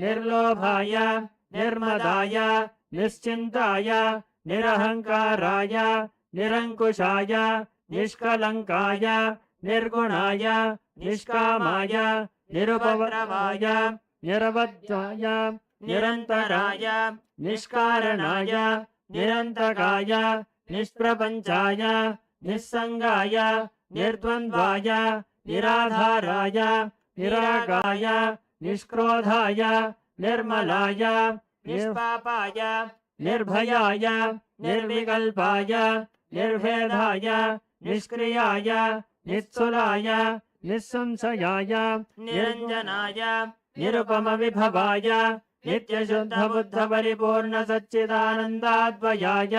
निर्लोभाय निर्मदाय निश्चिन्ताय निरहङ्काराय निरङ्कुशाय निष्कलङ्काय निर्गुणाय निष्कामाय निरुपद्रवाय निरवध्याय निरन्तराय निष्कारणाय निरन्तकाय निष्प्रपञ्चाय निस्सङ्गाय निर्द्वन्द्वाय निराधाराय निरागाय निष्क्रोधाय निर्मलाय निष्पापाय निर्भयाय निर्विकल्पाय निर्भेदाय निष्क्रियाय निःसुलाय निःसंशयाय निरञ्जनाय निरुपमविभवाय नित्यशुद्धबुद्धपरिपूर्ण सच्चिदानन्दाद्वयाय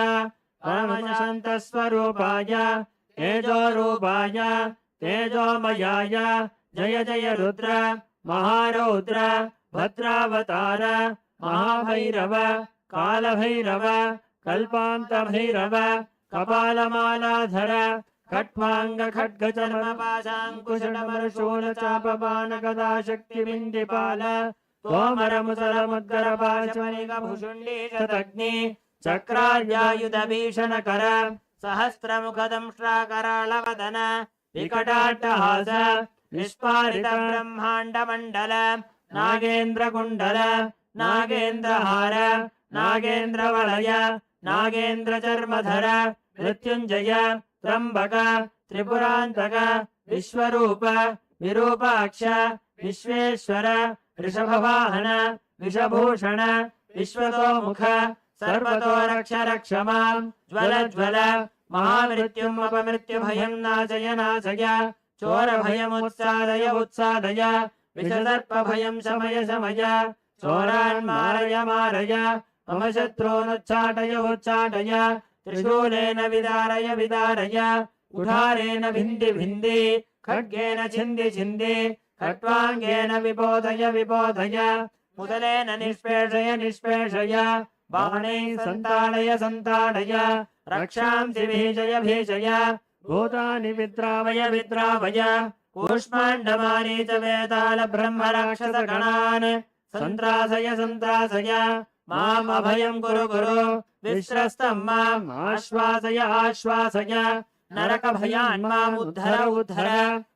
परमशान्तस्वरूपाय तेजोरूपाय तेजोमयाय जय जय रुद्र महारौद्र भद्रावतार महाभैरव कालभैरव कल्पान्तभैरव कपालमालाधर खट्वांग खड्गचर्मपाशाङ्कुशटमरशूलचापबाणगदाशक्तिबिन्दिपाल तोमरमुसलमुद्गरपाशमनिकभुषुण्डी शतग्नि चक्रार्यायुधभीषणकर सहस्रमुखदंष्ट्राकराळवदन विकटाट्टहास निष्पारित ब्रह्माण्डमण्डल नागेन्द्रकुण्डल नागेन्द्रहार नागेन्द्रवलय नागेन्द्रचर्मधर मृत्युञ्जय त्र्यम्बक त्रिपुरान्तक विश्वरूप विरूपाक्ष विश्वेश्वर ऋषभवाहन विषभूषण विश्वतोमुख सर्वतो रक्ष रक्ष मां ज्वल ज्वल महामृत्युम् अपमृत्युभयं नाशय नाशय चोरभयमुत्सादय उत्सादय विषसर्पभयं शमय शमय चोरान् मारय मारय मम शत्रूनुच्चाटय उच्चाटय त्रिशूलेन विदारय विदारय कुठारेण भिन्धि भिन्धि खड्गेन छिन्दि छिन्दि खट्वाङ्गेन विबोधय विबोधय मुदलेन निष्पेषय निष्पेषय बाणैः सन्ताडय सन्ताडय रक्षांसि भीषय भीषय भूतानि विद्रावय विद्रावय कूष्माण्डमारीच वेताल ब्रह्मराक्षसगणान् सन्त्रासय सन्त्रासय माम् अभयं कुरु कुरु विश्रस्तं माम् आश्वासय आश्वासय नरकभयान् माम् उद्धर उद्धर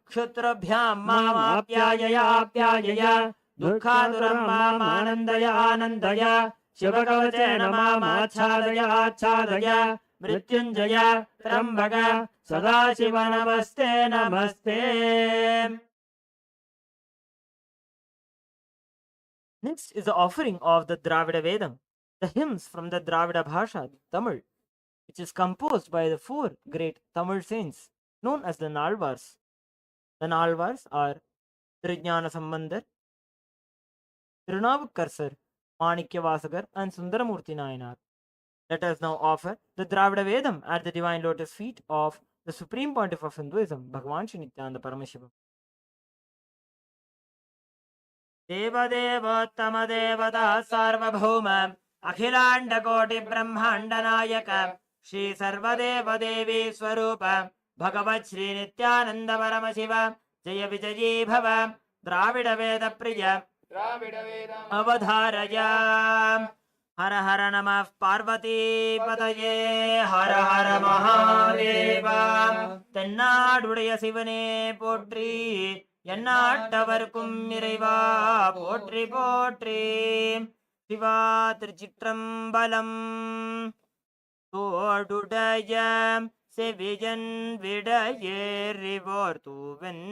क्षुत्रभ्यां माम् आप्यायय आप्यायय दुःखातुरं माम् आनन्दय आनन्दय शिवकवचेन माम् आच्छादय आच्छादय मृत्युञ्जय त्र्यम्बक सदाशिव नमस्ते नमस्ते. Next is the offering of the Dravida Vedam, the hymns from the Dravida Bhasha, Tamil, which is composed by the four great Tamil saints known as the Nalvars. The Nalvars are Trijnana Sambandar, Tirunavukarsar, Manikya and Sundaramurti Nayanar. Let us now offer the Dravida Vedam at the divine lotus feet of the Supreme Pontiff of Hinduism, Bhagavan Shri Nithyananda Paramashiva. Uttamottama Seva Sarvabhauma Akhilanda Koti Brahmanda Nayaka Shri Sarvadeva Devi Swarupa Bhagavat Shri Nithyananda Paramashiva Jaya Vijayi Bhava Dravida Veda Priya Avadharaya. हर हर नमः पार्वती पतये हर हर महादेव தென்னாடுடைய சிவனே போற்றி எந்நாட்டவர்க்கும் இறைவா போற்றி போற்றி சிவா திருச்சிற்றம்பலம் தோடுடைய செவியன் விடையேறிவோர் தூவன்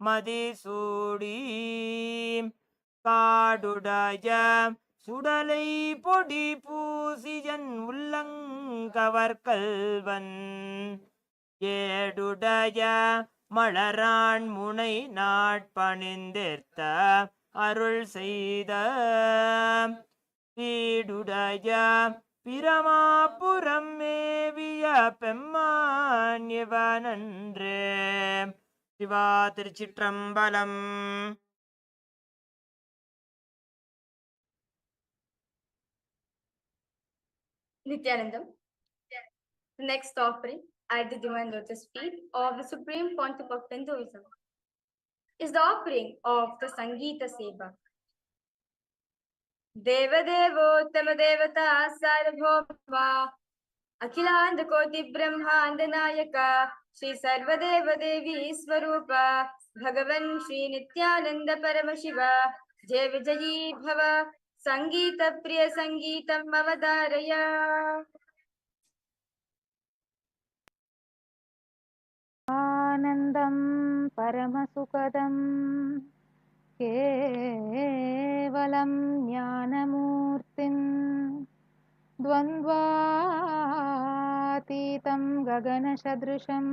மதிசூடி காடுடைய சுடலை பொடி பூசியன் உள்ளங்கவர் கல்வன் ஏடுடைய மலரான் முனை நாட்பணிந்தேர்த்த அருள் செய்த வீடுடைய பிரமாபுரம் மேவிய பெம்மான் இவனன்றே. சிவா திருச்சிற்றம்பலம். Nithyanandam. The next offering at the divine lotus feet of the Supreme Pontiff of Hinduism is the offering of the Sangeeta Seva. Devadevottama Devata Sarvabhauma Akhilanda Koti Brahmanda Nayaka Shri Sarvadeva Devi Swarupa Bhagavan Shri Nithyananda Paramashiva Jai Vijayi Bhava Sangeeta Priya Sangeetam Avadharaya. Anandam Paramasukadam Kevalam Jnanamurtim Dvandvatitam Gaganashadrisham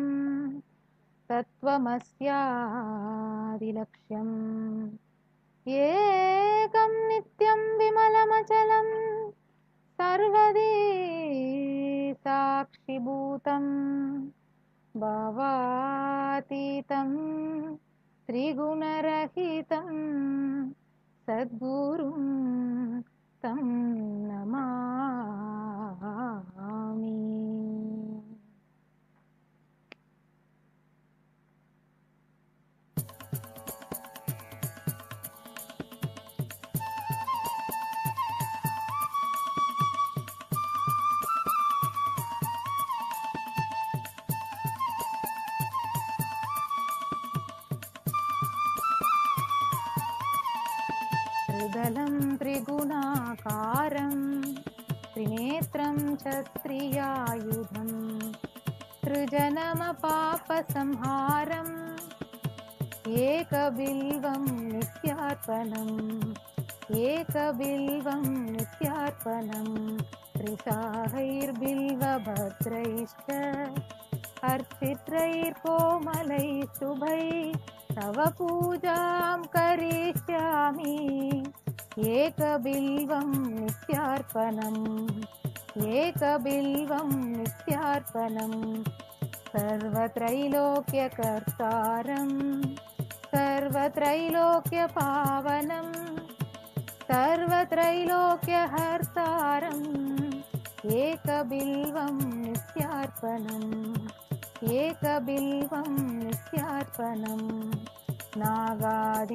Tattvamasyadilaksham Ekam Nityam Vimalamachalam Sarvadi Sakshibhutam Bhavatitam Trigunarahitam Sadgurum Tam Namami. Tridalam Triguణakaram Trinetram Chastriyayudham Trijanama Papa Samharam Ekabilvam Nityarpanam Ekabilvam Nityarpanam त्रिशाखैर्बिल्वभद्रैश्च अर्चित्रैर्कोमलैः शुभैः तव पूजां करिष्यामि एकबिल्वं नित्यार्पणम् एकबिल्वं नित्यार्पणम् सर्वत्रैलोक्यकर्तारं सर्वत्रैलोक्यपावनं सर्वत्रैलोक्यहर्तारम् एकबिल्वं नित्यार्पणम् एकबिल्वं नित्यार्पणम् नागादिराजवलयं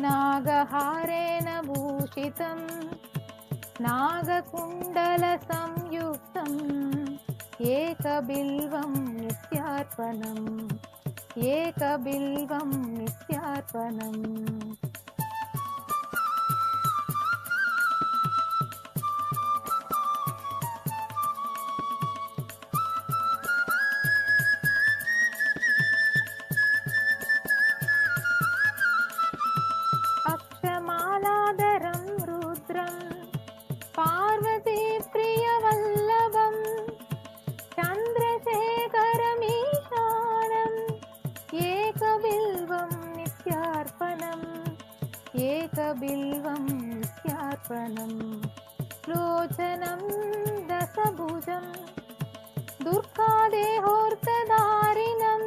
नागहारेण भूषितं नागकुण्डलसंयुक्तम् एकबिल्वं नित्यार्पणम् एकबिल्वं नित्यार्पणम् अक्षमालाधरं रुद्रं पार्वती प्रियवल्लभं चन्द्रशेखरमीशानम् एकबिल्वं नित्यार्पणम् एकबिल्वं नित्यार्पणम् लोचनं दशभुजं दुर्गादेहोर्तधारिणं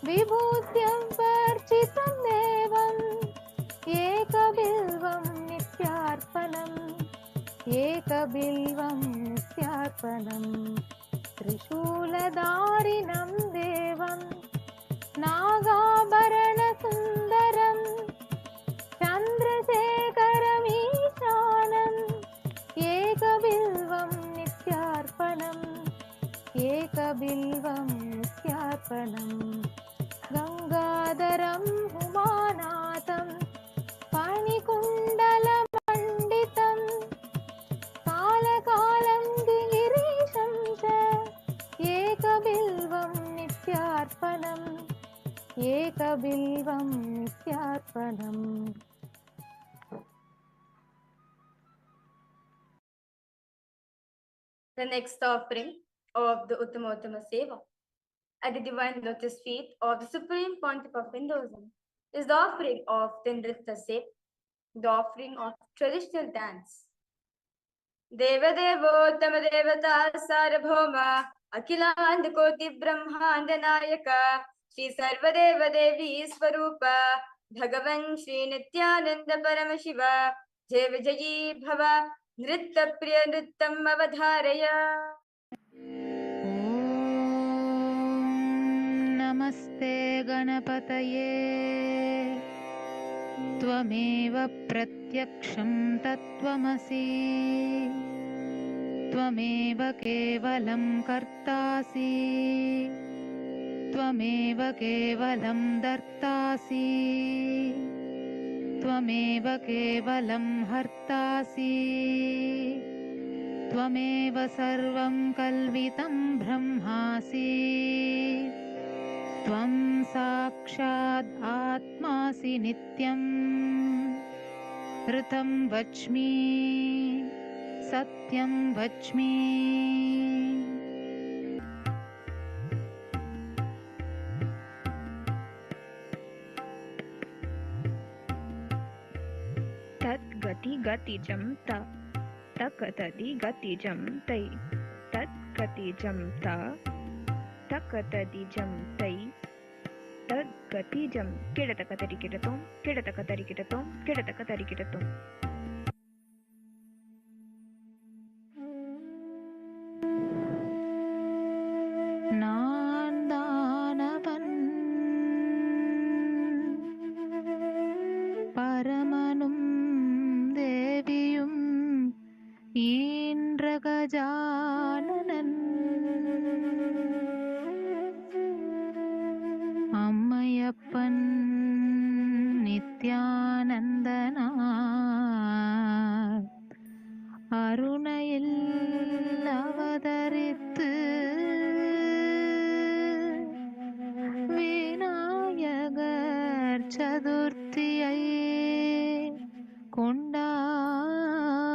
विभूत्यं वर्चितं देवम् एकबिल्वं नित्यार्पणम् एकबिल्वं नित्यार्पणम् त्रिशूलधारिणं देवं नागाभरणसुन्दरं चन्द्रशेखरमीशानम् एकबिल्वं नित्यार्पणम् एकबिल्वं नित्यार्पणम् गङ्गाधरं उमानाथं फणिकुण्डलमण्डितं कालकालं गिरीशं च एकबिल्वं नित्यार्पणम् एकबिल्वं नित्यार्पणम् The next offering of the Uttamottama Seva at the divine lotus feet of the Supreme Pontiff of Hinduism is the offering of the enriches, the offering of traditional dance. Devadevottama Devata Sarabhoma Akhiland Koti Brahmanda Nayaka Shri Sarvadeva Devi Swarupa Bhagavan Shri Nithyananda Paramashiva Jai Vijayi Bhava Nritta Priya Nrittam Avadharaya. नमस्ते गणपतये त्वमेव प्रत्यक्षं तत्त्वमसि त्वमेव केवलं कर्तासि त्वमेव केवलं दर्तासि त्वमेव केवलं हर्तासि त्वमेव सर्वं कल्वितं ब्रह्मासि त्वं साक्षात् आत्मासि नित्यं ऋतं वच्मि सत्यं वच्मि तद्गति गतिजं तकतदि गतिजं तै तद्गतिजं तकतदिजं तै तद्गतिजं किडतकतरिकिडतों किडतकतरिकिडतों किडतकतरिकिडतों நான்தானவன் பரமனும் தேவியும் ஈன்ற கஜானனன் அம்மையப்பன் நித்யானந்தனார் அருணையில் அவதரித்து விநாயகர் சதுர்த்தியை கொண்டாடினார்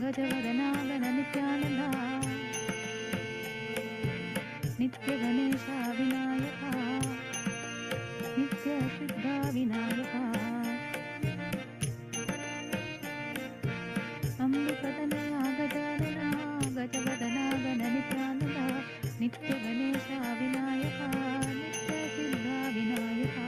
गजवदना गण नित्यानंदा नित्य गणेशा विनायका नित्य सिद्धा विनायका अंबिकतनया गजानना गजवदना गण नित्यानंदा नित्य गणेशा विनायका नित्य सिद्धा विनायका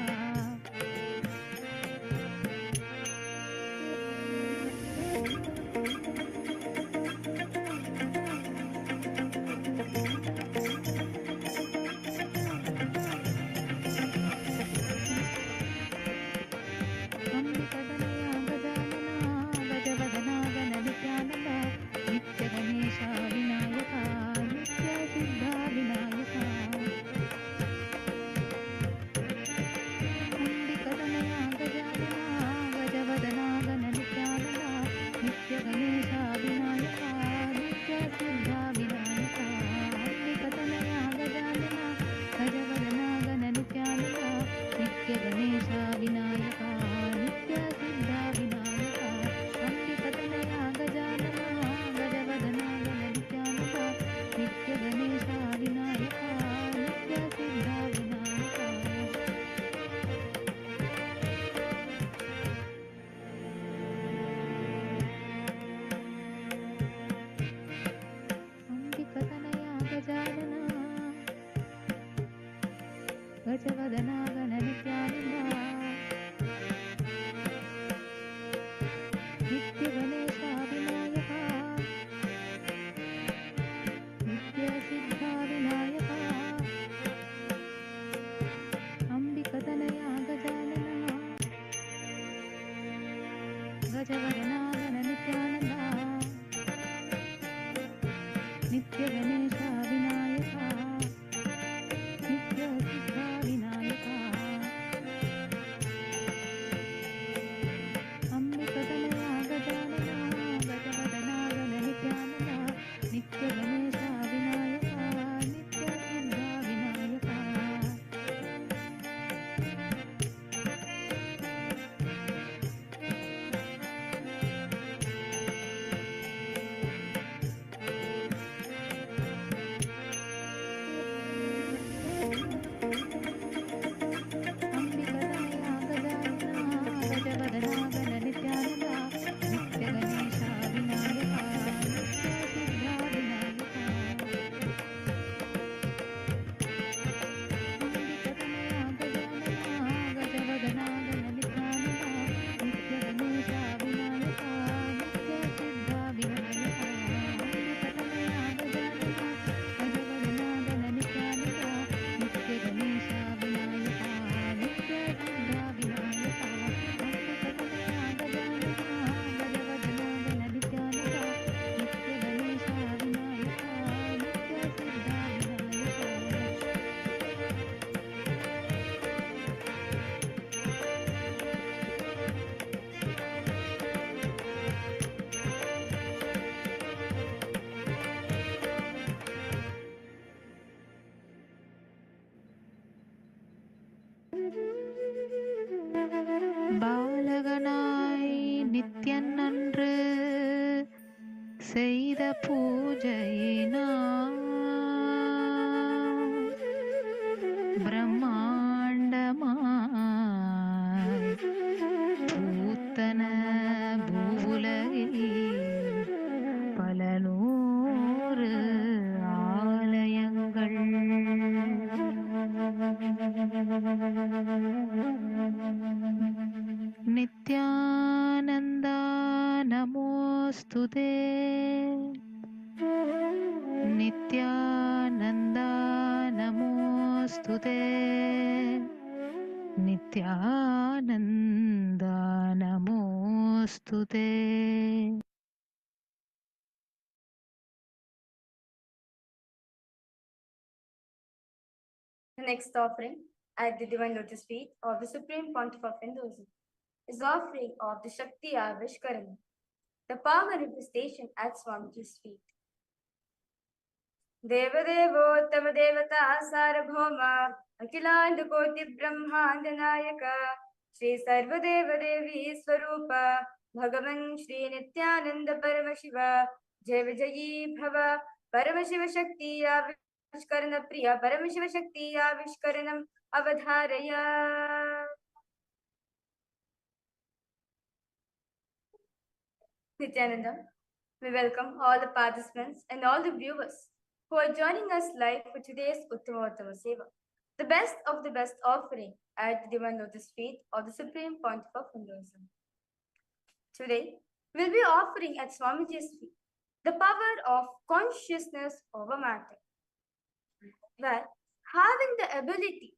अंबिकतनया गजानना गजवदना गण नित्यानंदा नित्य गणेशा विनायका नित्य सिद्धा विनायका अंबिकतनया गजानना गजवदना गण नित्यानंदा नित्य गणेशा विनायका नित्य सिद्धा विनायका अंबिकतनया गजानना गजवदना गण नित्यानंदा नित्य गणेशा विनायका नित्य सिद्धा विनायका अंबिकतनया गजानना गजवदना गण नित्यानंदा नित्य गणेशा विनायका नित्य सिद्धा विनायका अंबिकतनया गजानना गजवदना गण नित्यानंदा नित्य गणेशा विनायका नित्य सिद्धा विनायका अंबिकतनया गजानना गजवदना गण नित्यानंदा नित्य गणेशा विनायका नित्य सिद्धा विनायका अंबिकतनया गजानना गजवदना गण नित्यानंदा नित्य गणेशा विनायका नित्य सिद्धा विनायका अंबिकतनया गजानना गजवदना गण नित्यानंदा नित्य गणेशा विनायका नित्य सिद्धा विनायका अंबिकतनया गजानना गजवदना गण नित्यानंदा नित्य गणेशा विनायका नित्य सिद्धा विनायका अंबिकतनया गजानना गजवदना गण नित्यानंदा नित्य गणेशा विनायका नित्य सिद्धा विनायका अंबिकतनया गजानना गजवदना गण नित्यानंदा नित्य गणेशा विनायका नित्य सिद्धा विनायका பாலகனாய் நித்யன் அன்று செய்த பூஜையினால் பிரம்மாண்டமாய் பூத்தன பூவுலகில் பல நூறு ஆலயங்கள் नित्यानंदा नमोस्तुते नित्यानंदा नमोस्तुते नित्यानंदा नमोस्तुते The next offering at the divine lotus feet of the Supreme Pontiff of Hinduism is the offering of the Shakti Abhishekam, the power manifestation at Swamiji's feet. Devadevottama Devata Sarabhoma Akhiland Koti Brahmanda Nayaka Shri Sarvadeva Devi Swarupa Bhagavan Shri Nithyananda Paramashiva Jai Vijayi Bhava Paramashiva Shakti Avishkarana Priya Paramashiva Shakti Avishkaranam Avadharaya. Nithyananda, we welcome all the participants and all the viewers who are joining us live for today's Uttamottama Seva, the best of the best offering at the divine lotus feet of the Supreme Pontiff of Hinduism. Today, we'll be offering at Swamiji's feet the power of consciousness over matter, where having the ability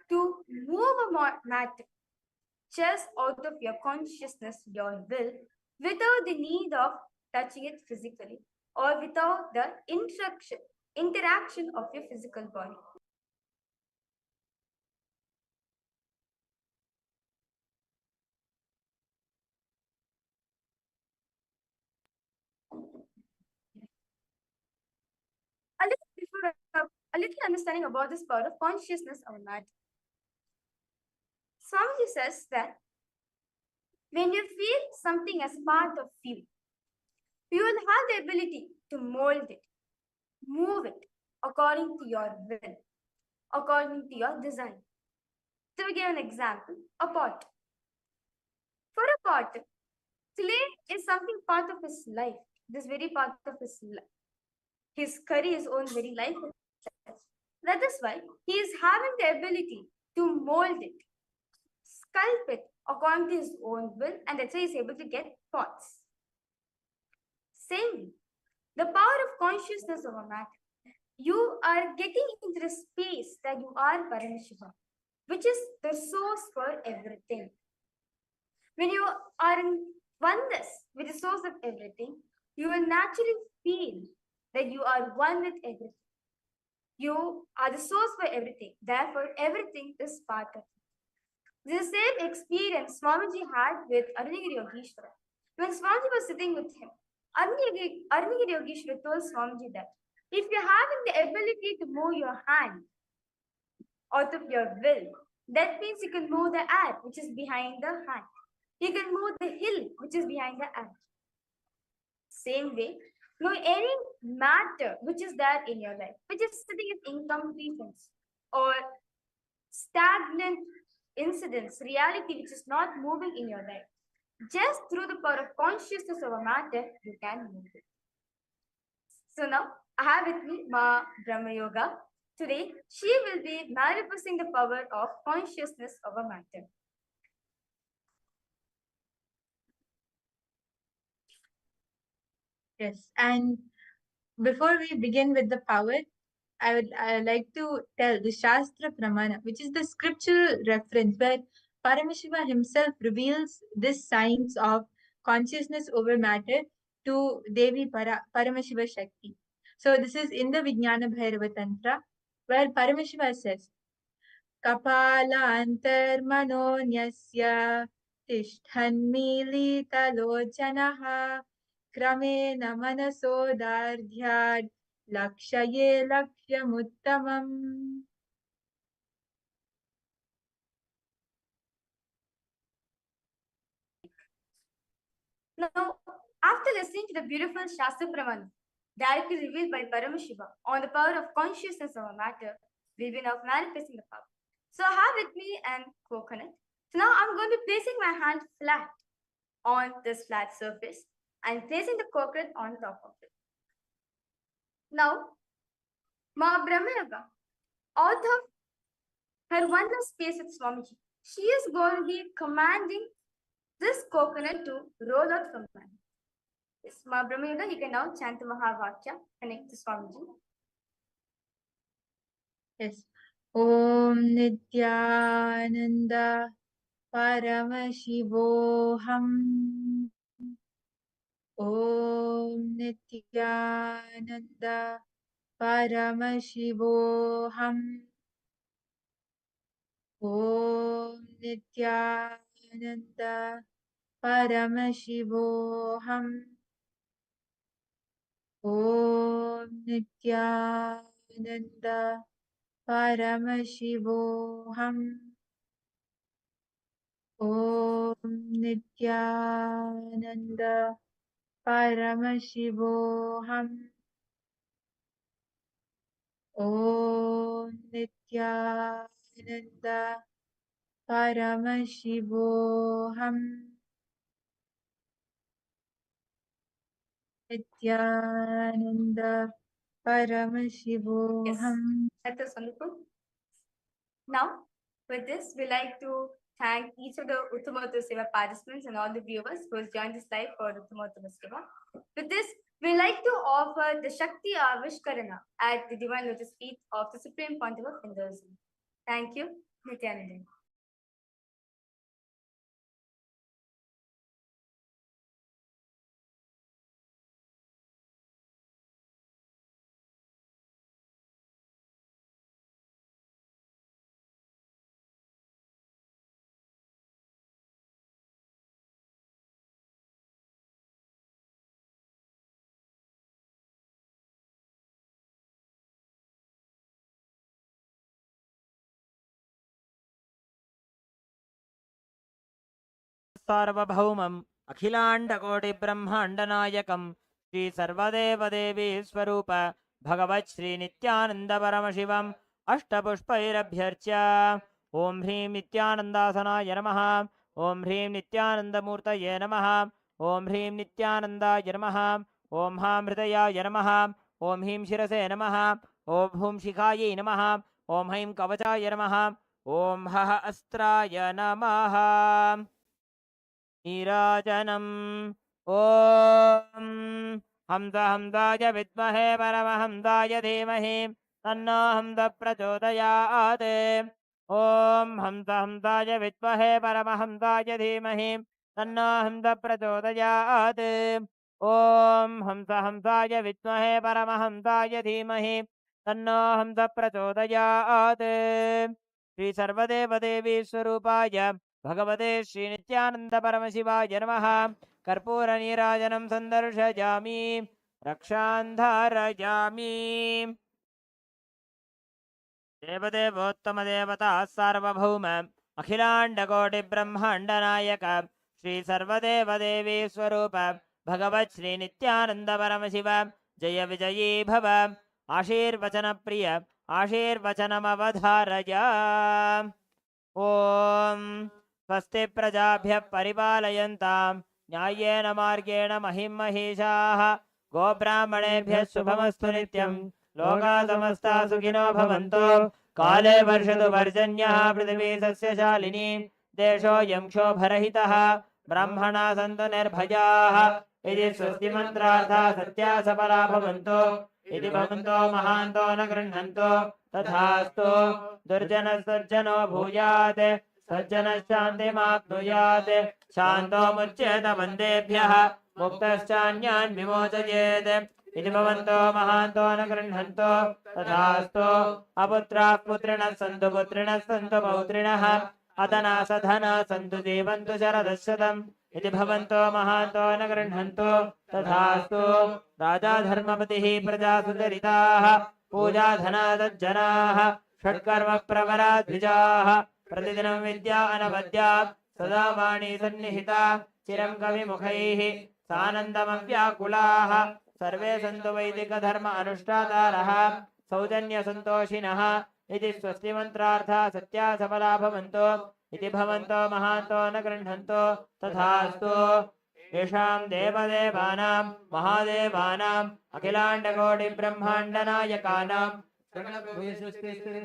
to move a matter just out of your consciousness, your will, without the need of touching it physically or without the interaction of your physical body. A little understanding about this power of consciousness over matter. Swamiji says that when you feel something as part of you, you will have the ability to mold it, move it according to your will, according to your design. So we give an example, a pot. For a pot, clay is something part of his life, this very part of his life. His curry, his own very life. That is why he is having the ability to mold it, sculpt it according to his own will, and that's why he is able to get pots. Same, the power of consciousness over matter. You are getting into the space that you are Paramashiva, which is the source for everything. When you are in oneness with the source of everything, you will naturally feel that you are one with everything. You are the source for everything. Therefore, everything is part of you. This is the same experience Swamiji had with Arunagiri Yogeshwara. When Swamiji was sitting with him, Arunagiri Yogeshwara told Swamiji that if you're having the ability to move your hand out of your will, that means you can move the air which is behind the hand. You can move the hill which is behind the air. Same way, know any matter which is there in your life, which is sitting in incompetence or stagnant incidents, reality which is not moving in your life. Just through the power of consciousness over matter, you can move it. So now, I have with me Ma Brahma Yoga. Today, she will be manifesting the power of consciousness over matter. Yes, and before we begin with the power, I would like to tell the Shastra Pramana, which is the scriptural reference where Paramashiva himself reveals this science of consciousness over matter to Devi Paramashiva Shakti. So this is in the Vijnana Bhairava Tantra, where Paramashiva says, Kapala antarmanonyasya tishthanmilitalochanaha क्रमेण मनसोदार्ध्याद् लक्ष्ये लक्ष्यमुत्तमम्. Now, after listening to the beautiful Shastra Pramana, directly revealed by Paramashiva on the power of consciousness over matter, we'll be now manifesting the power. So I have with me an coconut. So now I'm going to be placing my hand flat on this flat surface and placing the coconut on top of it. Now, Ma Brahmayaga, out of her oneness space with Swamiji, she is going to be commanding this coconut to roll out from her. Yes, Ma Brahmayaga, he can now chant the Mahavakya, connect to Swamiji. Yes. Om Nithyananda Paramashivoham. Om Nithyananda Paramashivoham. Om Nithyananda Paramashivoham. Om Nithyananda Paramashivoham. ॐ नित्यानन्द परमशिवोऽहम्। ॐ नित्यानन्द परमशिवोऽहम्। नित्यानन्द परमशिवोऽहम्। That was wonderful. Now, with this, we like to thank each of the Uttamottama Seva participants and all the viewers who has joined this live for Uttamottama Seva. With this, we like to offer the Shakti Avishkarana at the Divine Lotus feet of the Supreme Pontiff of Hinduism. Thank you, Nithyananda. सार्वभौमम् अखिलाण्डकोटिब्रह्माण्डनायकं Shri सर्वदेवदेवी स्वरूप भगवत् श्री नित्यानंद परमशिवम् अष्टपुष्पैरभ्यर्च्य ॐ ह्रीं नित्यानन्दासनाय नमः। ॐ ह्रीं नित्यानन्दमूर्तये नमः। ॐ ह्रीं नित्यानन्दाय नमः। ॐ हां हृदयाय नमः। ॐ ह्रीं शिरसे नमः। ॐ हूं शिखायै नमः। ॐ हैं कवचाय नमः। ॐ हः अस्त्राय नमः। नीराजनम् ॐ हंसाय विद्महे परमहंसाय धीमहि तन्नो हंस प्रचोदयात्। ॐ हंसाय विद्महे परमहंसाय धीमहि तन्नो हंस प्रचोदयात्। ॐ हंसाय विद्महे परमहंसाय धीमहि तन्नो हंस प्रचोदयात्। श्री सर्वदेवदेवी स्वरूपाय भगवते श्री नित्यानंद परमशिवाय नमः। कर्पूर नीराजनं सन्दर्शयामि रक्षान्धारयामि। देवदेवोत्तमदेवता सार्वभौम अखिलाण्डकोटिब्रह्माण्डनायक श्री सर्वदेवदेवी स्वरूप भगवत् श्री नित्यानंद परमशिव जय विजयी भव। आशीर्वचन प्रिय आशीर्वचनमवधारय। ॐ स्वस्ति प्रजाभ्यः परिपालयन्तां न्याय्येन मार्गेण महिं महिषाः। गोब्राह्मणेभ्यः शुभमस्तु नित्यं। लोकाः समस्ताः सुखिनो भवन्तु। काले वर्षतु पर्जन्यः पृथिवी सस्यशालिनी। देशोऽयं क्षोभरहितः। ब्राह्मणाः सन्तु निर्भयाः। इति स्वस्तिमन्त्रार्थाः सत्याः सफला भवन्तु। इति भवन्तो महान्तो न गृह्णन्तु। तथास्तु। दुर्जनः भूयात् सज्जनश्शान्तिमाप्नुयात्। शान्तो मुच्येत बन्देभ्यः मुक्तश्चान्यान् विमोचयेत्। इति भवन्तो महान्तो न गृह्णन्तु। तथास्तु। अपुत्राः पुत्रिणः सन्तु पुत्रिणः सन्तु पौत्रिणः। अधनाः सधनाः सन्तु जीवन्तु शरदशतम्। इति भवन्तो महान्तो न गृह्णन्तु। तथास्तु। राजा धर्मपतिः प्रजा सुचरिताः पूजा धना सज्जनाः षट्कर्म प्रवरा द्विजाः। प्रतिदिनं विद्या अनवद्या सदा वाणी सन्निहिता। चिरं कविमुखैः सानन्दमव्याकुलाः। सर्वे सन्तु वैदिकधर्म अनुष्ठातारः सौजन्यसन्तोषिणः। इति स्वस्तिमन्त्रार्थाः सत्याः सफला भवन्तु। इति भवन्तो महान्तो न गृह्णन्तु। तथास्तु। येषां देवदेवानां महादेवानाम् अखिलाण्डकोटिब्रह्माण्डनायकानां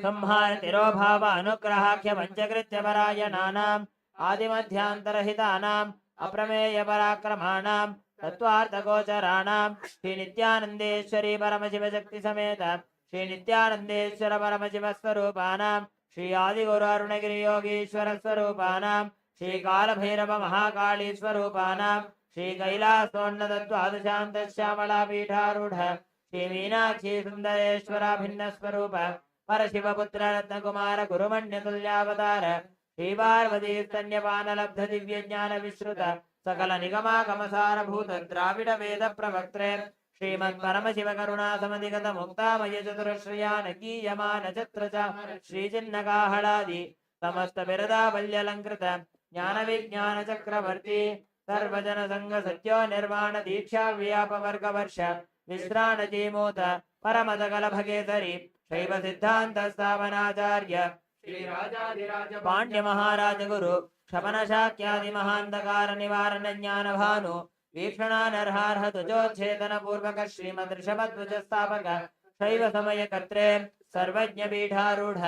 संहारतिरोभाव अनुग्रहाख्य पञ्चकृत्यपरायणानाम् आदिमध्यान्तरहितानाम् अप्रमेयपराक्रमाणां तत्त्वार्थगोचराणां श्री नित्यानन्देश्वरी परमशिवशक्ति समेत श्री नित्यानन्देश्वर परमशिवस्वरूपाणां श्री आदिगुरु अरुणगिरियोगीश्वर स्वरूपाणां श्री कालभैरव महाकाली स्वरूपाणां श्री कैलासोन्नतद्वादशान्तश्यामलापीठारूढ श्री मीनाक्षी सुंदरेश्वराभिन्न स्वरूप परशिवपुत्र रत्नकुमार गुरुमण्यतुल्यावतार श्री पार्वती स्तन्यपान लब्ध दिव्य ज्ञान विश्रुत सकल निगमागमसार भूत द्राविड वेद प्रवक्त्रे श्रीमत् परमशिव करुणा समधिगत मुक्तामय चतुरश्रयान गीयमान छत्र च श्रीचिन्नकाहलादि समस्त बिरदा बल्यलंकृत ज्ञानविज्ञानचक्रवर्ती सर्वजनसङ्गसत्यो निर्वाण दीक्षा व्यापवर्गवर्ष विश्राणजीमूत परमदकलभगेसरि शैव सिद्धान्तस्थापनाचार्य श्रीराजाधिराज पाण्ड्यमहाराजगुरु क्षपनशाक्यादिमहान्धकार निवारण ज्ञानभानु वीक्षणानर्हार्ह तुजोच्छेदनपूर्वक श्रीमदृषभध्वजस्थापक शैव समयकर्त्रे सर्वज्ञपीठारूढ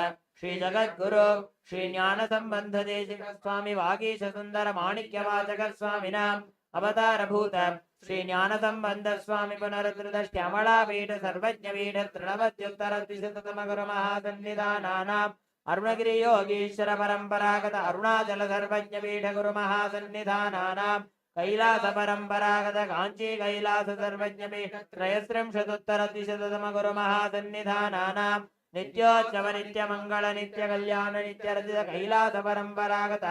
श्रीजगद्गुरो श्रीज्ञानसम्बन्धदेशिक स्वामी वागीश सुन्दर माणिक्यवाचक स्वामिनाम् अवतारभूत श्रीज्ञानसम्बन्ध स्वामी पुनरुद्धृतश्यामलापीठ सर्वज्ञपीठ तृणवद्युत्तरद्विशततमगुरुमहासन्निधानानाम् अरुणगिरि योगीश्वर परम्परागत अरुणाचल सर्वज्ञपीठ गुरुमहासन्निधानानाम् कैलास परम्परागत काञ्ची कैलास सर्वज्ञपीठ त्रयस्त्रिंशदुत्तरद्विशततमगुरुमहासन्निधानानाम् नित्योत्सव नित्यमङ्गल नित्यकल्याण नित्यरचित कैलास परम्परागत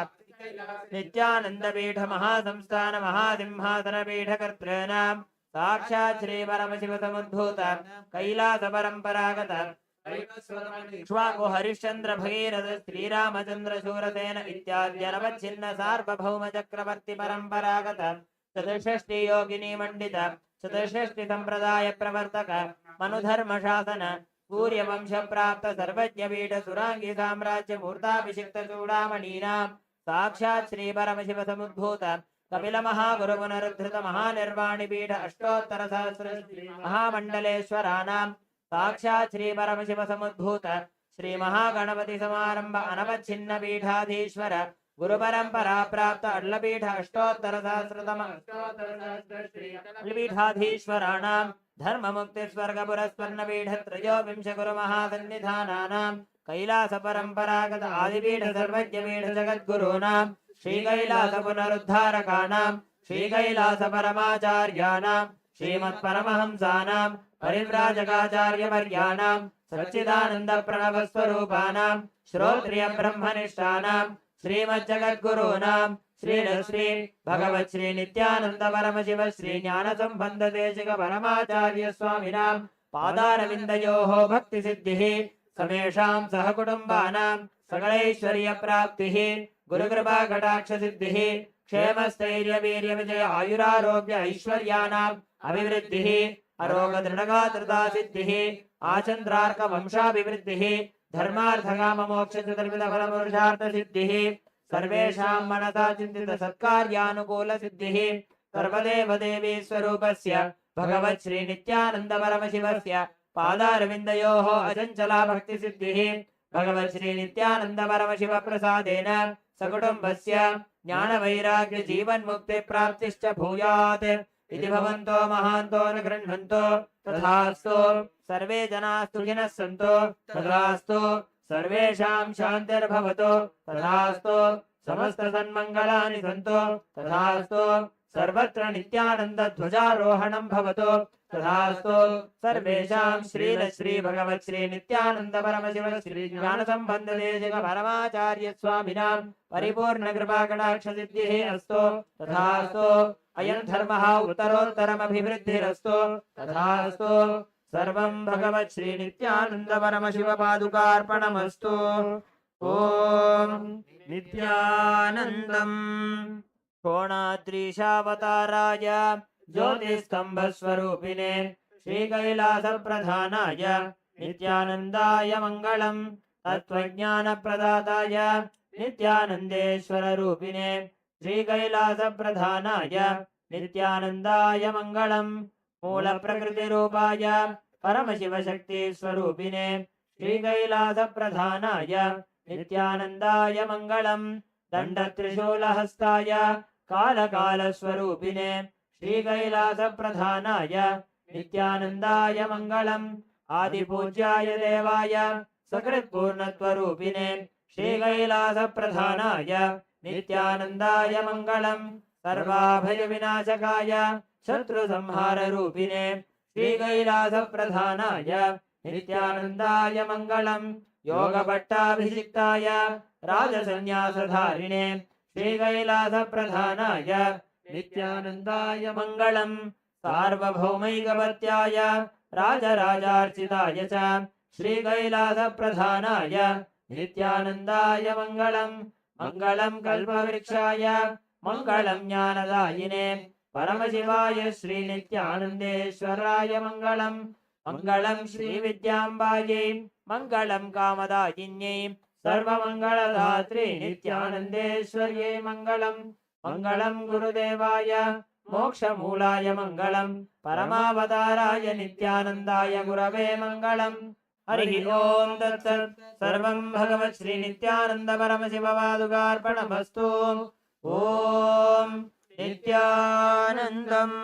नित्यानन्दपीठ महासंस्थान महासिंहासनपीठ कर्तॄणां साक्षात् श्री परमशिवसमुद्भूत कैलास परम्परागत इक्ष्वाकु हरिश्चन्द्र भगीरथ श्रीरामचन्द्र शूरसेन इत्याद्यनवच्छिन्न सार्वभौम चक्रवर्ति परम्परागत चतुष्षष्टि योगिनी मण्डित चतुष्षष्टि सम्प्रदाय प्रवर्तक मनुधर्म शासन सूर्यवंश प्राप्त सर्वज्ञपीठ सुरांगी साम्राज्य मूर्ताभिषिक्त चूडामणीनां साक्षात् श्री परमशिव समुद्भूत कपिल महागुरु पुनरुद्धृत महानिर्वाणिपीठ अष्टोत्तर सहस्र महामण्डलेश्वराणां साक्षात् श्री परमशिव समुद्भूत श्री महागणपति समारंभ अनवच्छिन्न पीठाधीश्वर गुरु परंपरा प्राप्त अड्लपीठ अष्टोत्तर सहस्रतम पीठाधीश्वराणां धर्म मुक्ति स्वर्ग पुरस्पन्न पीठ त्रयोविंश गुरु महासन्निधानानां कैलास परंपरागत आदिपीठ सर्वज्ञपीठ जगद्गुरूणां श्री कैलास पुनरुद्धारकाणां श्री कैलास परमाचार्याणां श्रीमत्परमहंसानां परिव्राजकाचार्यवर्याणां सच्चिदानन्द प्रणव स्वरूपाणां श्रोत्रिय ब्रह्मनिष्ठानां श्रीमज्जगद्गुरूणां श्री भगवत् श्री नित्यानंद परमशिव श्री ज्ञानसम्बन्ध देशिक परमाचार्य स्वामिनां पादारविन्दयोः भक्ति सिद्धिः समेषां सहकुटुम्बानां सकलैश्वर्य प्राप्तिः गुरुकृपा कटाक्ष सिद्धिः क्षेमस्थैर्य वीर्य विजय आयुरारोग्य ऐश्वर्याणाम् अभिवृद्धिः अरोग दृढगात्रता सिद्धिः आचन्द्रार्क वंशाभिवृद्धिः धर्मार्थकाम मोक्ष चतुर्विध फलपुरुषार्थ सिद्धिः सर्वेषां मनसा चिन्तित सत्कार्यानुकूल सिद्धिः सर्वदेव देवी स्वरूपस्य भगवत् श्री नित्यानंद परमशिवस्य पादारविन्दयोः अचञ्चला भक्ति सिद्धिः भगवत् श्री नित्यानंद परमशिव प्रसादेन सकुटुम्बस्य ज्ञानवैराग्य जीवन्मुक्ति प्राप्तिश्च भूयात् इति भवन्तो महान्तो न गृह्णन्तो तथास्तु सर्वे जनाः सुखिनः सन्तु तथास्तु सर्वेषां शान्तिर्भवतु तथास्तु समस्त सन्मङ्गलानि सन्तु तथास्तु सर्वत्र नित्यानन्द ध्वजारोहणं भवतु तथास्तु सर्वेषां श्री भगवत् श्री नित्यानंद परमशिव श्री ज्ञानसम्बन्ध देशिक परमाचार्य स्वामिनां परिपूर्ण कृपा कटाक्ष सिद्धिः अस्तु तथास्तु अयं धर्मः उत्तरोत्तरमभिवृद्धिरस्तु तथास्तु सर्वं भगवत् श्री नित्यानंद परमशिव पादुकार्पणमस्तु ओम नित्यानन्दम् कोणाद्रीशावताराय ज्योतिस्तंभस्वरूपिणे श्रीकैलासप्रधानाय नित्यानन्दाय मङ्गलम् तत्त्वज्ञानप्रदाताय नित्यानन्देश्वररूपिणे श्रीकैलासप्रधानाय नित्यानन्दाय मङ्गलम् मूलप्रकृतिरूपाय परमशिवशक्तिस्वरूपिणे श्रीकैलासप्रधानाय नित्यानन्दाय मङ्गलम् दण्डत्रिशूलहस्ताय कालकालस्वरूपिणे श्रीकैलासप्रधानाय नित्यानन्दाय मङ्गलम् आदिपूज्याय देवाय सकृत्पूर्णत्वरूपिणे श्रीकैलासप्रधानाय नित्यानन्दाय मङ्गलम् सर्वाभयविनाशकाय शत्रुसंहाररूपिणे श्रीकैलासप्रधानाय नित्यानन्दाय मङ्गलम् योगभट्टाभिषिक्ताय राजसन्न्यासधारिणे श्रीकैलासप्रधानाय नित्यानन्दाय मङ्गलम् सार्वभौमैकपत्याय राजराजार्चिताय च श्रीकैलासप्रधानाय नित्यानन्दाय मङ्गलम् मङ्गलं कल्पवृक्षाय मङ्गलं ज्ञानदायिने परमशिवाय श्रीनित्यानन्देश्वराय मङ्गलं मङ्गलं श्रीविद्याम्बायै मङ्गलं कामदायिन्यै सर्वमङ्गलदात्रे नित्यानन्देश्वर्यै मङ्गलं मङ्गलं गुरुदेवाय मोक्षमूलाय मङ्गलं परमावताराय नित्यानन्दाय गुरवे मङ्गलं हरिः ओं तत्सत् सर्वं भगवत् श्रीनित्यानन्द परमशिवपादुकार्पणमस्तु ॐ नित्यानन्दम्।